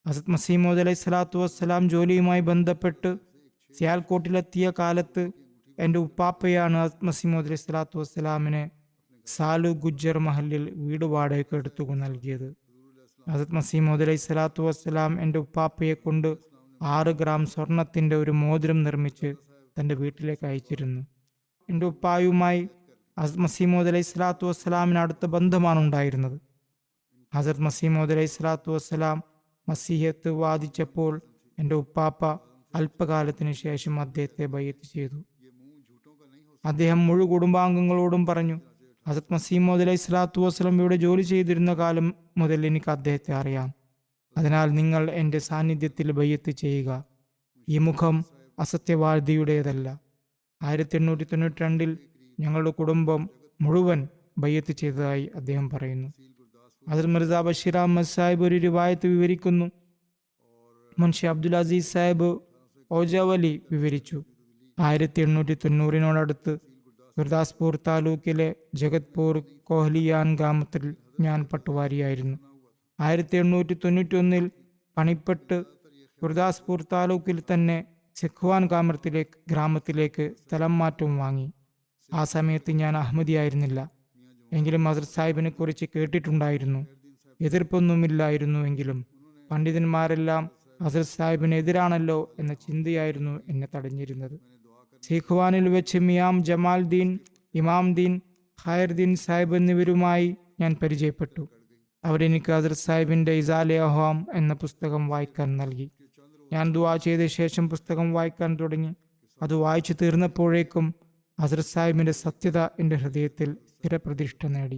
Speaker 2: ഹസ്രത്ത് മസീമോദ് അലൈഹി സ്വലാത്തു വസ്സലാം ജോലിയുമായി ബന്ധപ്പെട്ട് സിയാൽക്കോട്ടിലെത്തിയ കാലത്ത് എൻ്റെ ഉപ്പാപ്പയാണ് ഹസ്രത്ത് മസീമോദ് അലൈഹി സ്വലാത്തു വസ്സലാമിനെ സാലു ഗുജ്ജർ മഹലിൽ വീട് വാടകയ്ക്ക് എടുത്തു നൽകിയത്. ഹസ്രത്ത് മസീമോദ് അലൈഹി സ്വലാത്തു വസ്സലാം എൻ്റെ ഉപ്പാപ്പയെ കൊണ്ട് 6 ഗ്രാം സ്വർണത്തിൻ്റെ ഒരു മോതിരം നിർമ്മിച്ച് തൻ്റെ വീട്ടിലേക്ക് അയച്ചിരുന്നു. എൻ്റെ ഉപ്പായുമായി ഹസ്രത്ത് മസീമോദ് അലൈഹി സ്വലാത്തു വസ്സലാമിന് അടുത്ത ബന്ധമാണ് ഉണ്ടായിരുന്നത്. ഹസ്രത്ത് മസീമോദ് അലൈഹി സ്വലാത്തു വസ്സലാം മസീഹത്ത് വാദിച്ചപ്പോൾ എൻ്റെ ഉപ്പാപ്പ അല്പകാലത്തിന് ശേഷം അദ്ദേഹത്തെ ബയ്യത്ത് ചെയ്തു. അദ്ദേഹം മുഴു കുടുംബാംഗങ്ങളോടും പറഞ്ഞു, ഹസ്രത്ത് മസീമോദ് അലൈഹി സ്വലാത്തു വസ്സലാം ഇവിടെ ജോലി ചെയ്തിരുന്ന കാലം മുതൽ എനിക്ക് അദ്ദേഹത്തെ അറിയാം. അതിനാൽ നിങ്ങൾ എൻ്റെ സാന്നിധ്യത്തിൽ ബയ്യത്ത് ചെയ്യുക. ഈ മുഖം അസത്യവാദിയുടേതല്ല. 1892 ഞങ്ങളുടെ കുടുംബം മുഴുവൻ ബയ്യത്ത് ചെയ്തതായി അദ്ദേഹം പറയുന്നു. ഹസ്രത്ത് മിർസ ബഷീർ അഹമ്മദ് സാഹിബ് ഒരു റിവായത്ത് വിവരിക്കുന്നു. മുൻഷി അബ്ദുൽ അസീസ് സാഹിബ് ഓജാവലി വിവരിച്ചു, 1890 ഗുർദാസ്പൂർ താലൂക്കിലെ ജഗത്പൂർ കോഹ്ലിയാൻ ഗ്രാമത്തിൽ ഞാൻ പട്ടുവാരിയായിരുന്നു. 1891 പണിപ്പെട്ട് ഗുർദാസ്പൂർ താലൂക്കിൽ തന്നെ സെഖ്വാൻ ഗ്രാമത്തിലേക്ക് സ്ഥലം മാറ്റം വാങ്ങി. ആ സമയത്ത് ഞാൻ അഹമ്മദിയായിരുന്നില്ല. എങ്കിലും ഹസ്രത്ത് സാഹിബിനെ കുറിച്ച് കേട്ടിട്ടുണ്ടായിരുന്നു. എതിർപ്പൊന്നുമില്ലായിരുന്നു. എങ്കിലും പണ്ഡിതന്മാരെല്ലാം ഹസ്രത്ത് സാഹിബിന് എതിരാണല്ലോ എന്ന ചിന്തയായിരുന്നു എന്നെ തടഞ്ഞിരുന്നത്. സെഖ്വാനിൽ വെച്ച് മിയാം ജമാൽദീൻ, ഇമാംദീൻ, ഖൈർദീൻ സാഹിബ് എന്നിവരുമായി ഞാൻ പരിചയപ്പെട്ടു. അവരെനിക്ക് ഹസ്രത്ത് സാഹിബിൻ്റെ ഇസാലെ അഹ്വാം എന്ന പുസ്തകം വായിക്കാൻ നൽകി. ഞാൻ ദുആ ചെയ്ത ശേഷം പുസ്തകം വായിക്കാൻ തുടങ്ങി. അത് വായിച്ചു തീർന്നപ്പോഴേക്കും ഹസ്രത്ത് സാഹിബിൻ്റെ സത്യത എൻ്റെ ഹൃദയത്തിൽ സ്ഥിരപ്രതിഷ്ഠ നേടി.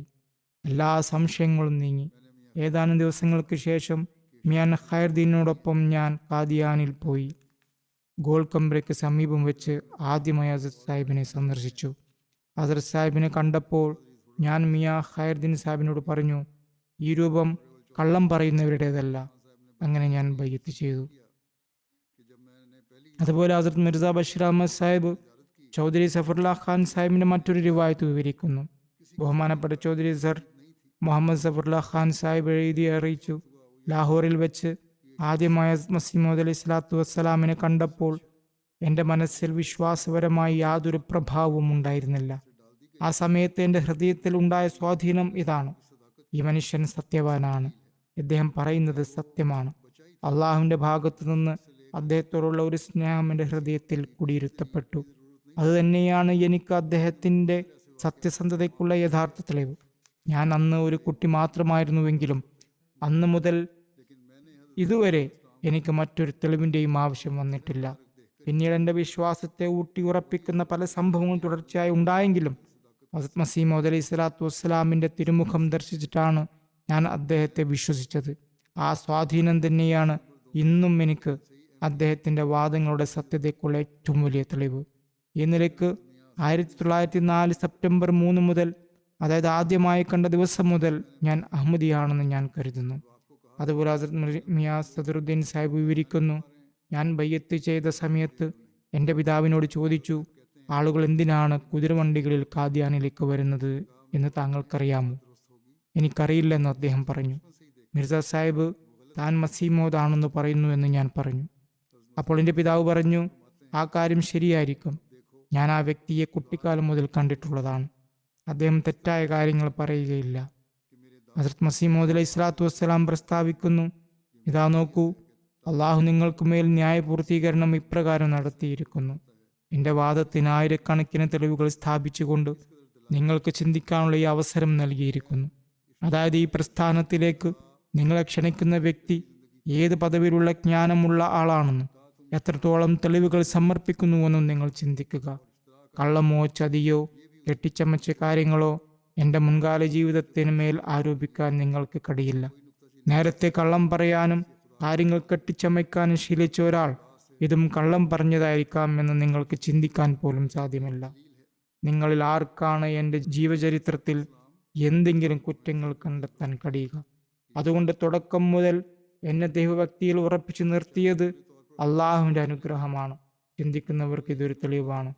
Speaker 2: എല്ലാ സംശയങ്ങളും നീങ്ങി. ഏതാനും ദിവസങ്ങൾക്ക് ശേഷം മിയാൻ ഖൈർദീനോടൊപ്പം ഞാൻ കാദിയാനിൽ പോയി. ഗോൾ കമ്പനിക്ക് സമീപം വെച്ച് ആദ്യമായി ഹസരത് സാഹിബിനെ സന്ദർശിച്ചു. ഹസരത് സാഹിബിനെ കണ്ടപ്പോൾ ഞാൻ മിയാ ഖൈറുദ്ദീൻ സാഹിബിനോട് പറഞ്ഞു, ഈ രൂപം കള്ളം പറയുന്നവരുടേതല്ല. അങ്ങനെ ഞാൻ ബയ്യത്ത് ചെയ്തു. അതുപോലെ ഹസരത് മിർസ ബഷീർ അഹമ്മദ് സാഹിബ് ചൗധരി സഫറുല്ലാ ഖാൻ സാഹിബിന്റെ മറ്റൊരു റിവായത്ത് വിവരിക്കുന്നു. ബഹുമാനപ്പെട്ട ചൗധരി സർ മുഹമ്മദ് സഫറുല്ലാ ഖാൻ സാഹിബ് എഴുതി അറിയിച്ചു, ലാഹോറിൽ വെച്ച് ആദ്യമായ മസീഹ് മൗഊദ് അലൈഹി സ്വലാത്തു വസ്സലാമിനെ കണ്ടപ്പോൾ എൻ്റെ മനസ്സിൽ വിശ്വാസപരമായി യാതൊരു പ്രഭാവവും ഉണ്ടായിരുന്നില്ല. ആ സമയത്ത് എൻ്റെ ഹൃദയത്തിൽ ഉണ്ടായ സ്വാധീനം ഇതാണ്: ഈ മനുഷ്യൻ സത്യവാനാണ്, ഇദ്ദേഹം പറയുന്നത് സത്യമാണ്. അള്ളാഹുവിൻ്റെ ഭാഗത്തു നിന്ന് അദ്ദേഹത്തോടുള്ള ഒരു സ്നേഹം എൻ്റെ ഹൃദയത്തിൽ കുടിയിരുത്തപ്പെട്ടു. അതുതന്നെയാണ് എനിക്ക് അദ്ദേഹത്തിൻ്റെ സത്യസന്ധതയ്ക്കുള്ള യഥാർത്ഥ തെളിവ്. ഞാൻ അന്ന് ഒരു കുട്ടി മാത്രമായിരുന്നുവെങ്കിലും അന്ന് മുതൽ ഇതുവരെ എനിക്ക് മറ്റൊരു തെളിവിൻ്റെയും ആവശ്യം വന്നിട്ടില്ല. പിന്നീട് എൻ്റെ വിശ്വാസത്തെ ഊട്ടി ഉറപ്പിക്കുന്ന പല സംഭവങ്ങളും തുടർച്ചയായി ഉണ്ടായെങ്കിലും ഹസരത് മസീഹ് മൗഊദ് അലൈഹി സ്വലാത്തു വസ്സലാമിൻ്റെ തിരുമുഖം ദർശിച്ചിട്ടാണ് ഞാൻ അദ്ദേഹത്തെ വിശ്വസിച്ചത്. ആ സ്വാധീനം തന്നെയാണ് ഇന്നും എനിക്ക് അദ്ദേഹത്തിൻ്റെ വാദങ്ങളുടെ സത്യതയ്ക്കുള്ള ഏറ്റവും വലിയ തെളിവ്. ഈ നിലയ്ക്ക് 1904 സെപ്റ്റംബർ 3 മുതൽ, അതായത് ആദ്യമായി കണ്ട ദിവസം മുതൽ ഞാൻ അഹമ്മദിയാണെന്ന് ഞാൻ കരുതുന്നു. അതുപോലെ ഹസരത് മിയാ സദറുദ്ദീൻ സാഹിബ് വിവരിക്കുന്നു, ഞാൻ ബയ്യത്ത് ചെയ്ത സമയത്ത് എൻ്റെ പിതാവിനോട് ചോദിച്ചു, ആളുകൾ എന്തിനാണ് കുതിരവണ്ടികളിൽ ഖാദിയാനിലേക്ക് വരുന്നത് എന്ന് താങ്കൾക്കറിയാമോ? എനിക്കറിയില്ലെന്ന് അദ്ദേഹം പറഞ്ഞു. മിർസ സാഹിബ് താൻ മസീഹ് മൗഊദ് ആണെന്ന് പറയുന്നു എന്ന് ഞാൻ പറഞ്ഞു. അപ്പോൾ എൻ്റെ പിതാവ് പറഞ്ഞു, ആ കാര്യം ശരിയായിരിക്കും. ഞാൻ ആ വ്യക്തിയെ കുട്ടിക്കാലം മുതൽ കണ്ടിട്ടുള്ളതാണ്. അദ്ദേഹം തെറ്റായ കാര്യങ്ങൾ പറയുകയില്ല. ഹസരത് മസീഹ് മൗഊദ് അലൈഹി സ്വലാത്തു വസ്സലാം പ്രസ്താവിക്കുന്നു, ഇതാ നോക്കൂ, അള്ളാഹു നിങ്ങൾക്ക് മേൽ ന്യായപൂർത്തീകരണം ഇപ്രകാരം നടത്തിയിരിക്കുന്നു. എൻ്റെ വാദത്തിന് ആയിരക്കണക്കിന് തെളിവുകൾ സ്ഥാപിച്ചുകൊണ്ട് നിങ്ങൾക്ക് ചിന്തിക്കാനുള്ള ഈ അവസരം നൽകിയിരിക്കുന്നു. അതായത് ഈ പ്രസ്ഥാനത്തിലേക്ക് നിങ്ങളെ ക്ഷണിക്കുന്ന വ്യക്തി ഏത് പദവിയിലുള്ള ജ്ഞാനമുള്ള ആളാണെന്നും എത്രത്തോളം തെളിവുകൾ സമർപ്പിക്കുന്നുവെന്നും നിങ്ങൾ ചിന്തിക്കുക. കള്ളമോ ചതിയോ കെട്ടിച്ചമച്ച കാര്യങ്ങളോ എൻ്റെ മുൻകാല ജീവിതത്തിന് മേൽ ആരോപിക്കാൻ നിങ്ങൾക്ക് കഴിയില്ല. നേരത്തെ കള്ളം പറയാനും കാര്യങ്ങൾ കെട്ടിച്ചമയ്ക്കാനും ശീലിച്ച ഒരാൾ ഇതും കള്ളം പറഞ്ഞതായിരിക്കാം എന്ന് നിങ്ങൾക്ക് ചിന്തിക്കാൻ പോലും സാധ്യമല്ല. നിങ്ങളിൽ ആർക്കാണ് എൻ്റെ ജീവചരിത്രത്തിൽ എന്തെങ്കിലും കുറ്റങ്ങൾ കണ്ടെത്താൻ കഴിയുക? അതുകൊണ്ട് തുടക്കം മുതൽ എന്നെ ദൈവഭക്തിയിൽ ഉറപ്പിച്ചു നിർത്തിയത് അള്ളാഹുവിൻ്റെ അനുഗ്രഹമാണ്. ചിന്തിക്കുന്നവർക്ക് ഇതൊരു തെളിവാണ്.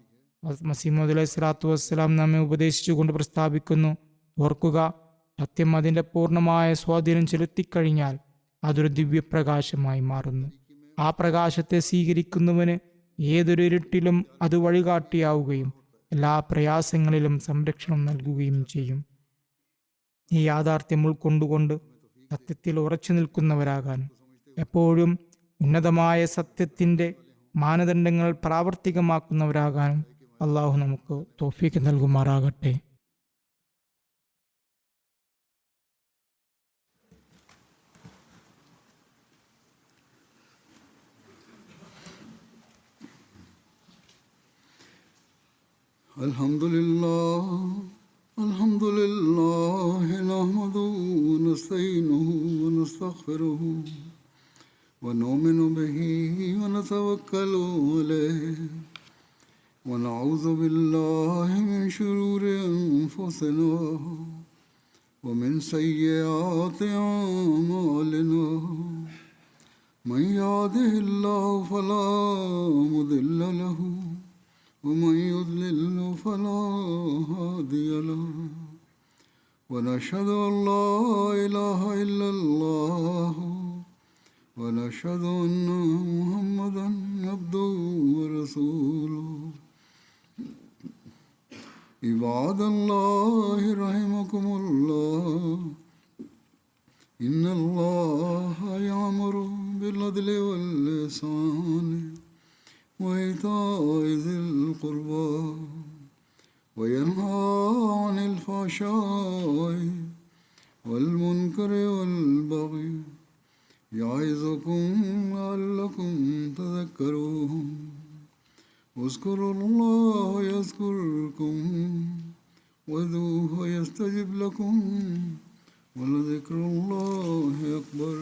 Speaker 2: മസീഹ് മൗഊദ് അലൈഹി സ്വലാത്തു വസ്സലാം നമ്മെ ഉപദേശിച്ചുകൊണ്ട് പ്രസ്താവിക്കുന്നു, ഓർക്കുക, സത്യം അതിൻ്റെ പൂർണ്ണമായ സ്വാധീനം ചെലുത്തിക്കഴിഞ്ഞാൽ അതൊരു ദിവ്യപ്രകാശമായി മാറുന്നു. ആ പ്രകാശത്തെ സ്വീകരിക്കുന്നവന് ഏതൊരു ഇരുട്ടിലും അത് വഴികാട്ടിയാവുകയും എല്ലാ പ്രയാസങ്ങളിലും സംരക്ഷണം നൽകുകയും ചെയ്യും. ഈ യാഥാർത്ഥ്യം ഉൾക്കൊണ്ടുകൊണ്ട് സത്യത്തിൽ ഉറച്ചു നിൽക്കുന്നവരാകാനും എപ്പോഴും ഉന്നതമായ സത്യത്തിൻ്റെ മാനദണ്ഡങ്ങൾ പ്രാവർത്തികമാക്കുന്നവരാകാനും അള്ളാഹു നമുക്ക് തൗഫീഖ് നൽകുമാറാകട്ടെ.
Speaker 1: അൽഹംദുലില്ലാഹി നഹ്മദുഹു വനസ്തഈനുഹു വനസ്തഗ്ഫിറുഹു വനുഅ്മിനു ബിഹി വനതവക്കലു അലൈഹി വനഊദു ബില്ലാഹി മിൻ ശുറൂരി അൻഫുസിനാ വമിൻ സയ്യിആതി അഅ്മാലിനാ മൻ യഹ്ദിഹില്ലാഹു ഫലാ മുദില്ല ലഹു ومن يضلل فلا هادي له ونشهد أن لا إله إلا الله ونشهد أن محمدا عبده ورسوله عباد الله رحمكم الله إن الله يأمر بالعدل والإحسان وإيتاء ذي القربى وينهى عن الفحشاء والمنكر والبغي يعظكم لعلكم تذكرون اذكروا الله يذكركم وادعوه يستجب لكم ولذكر الله أكبر.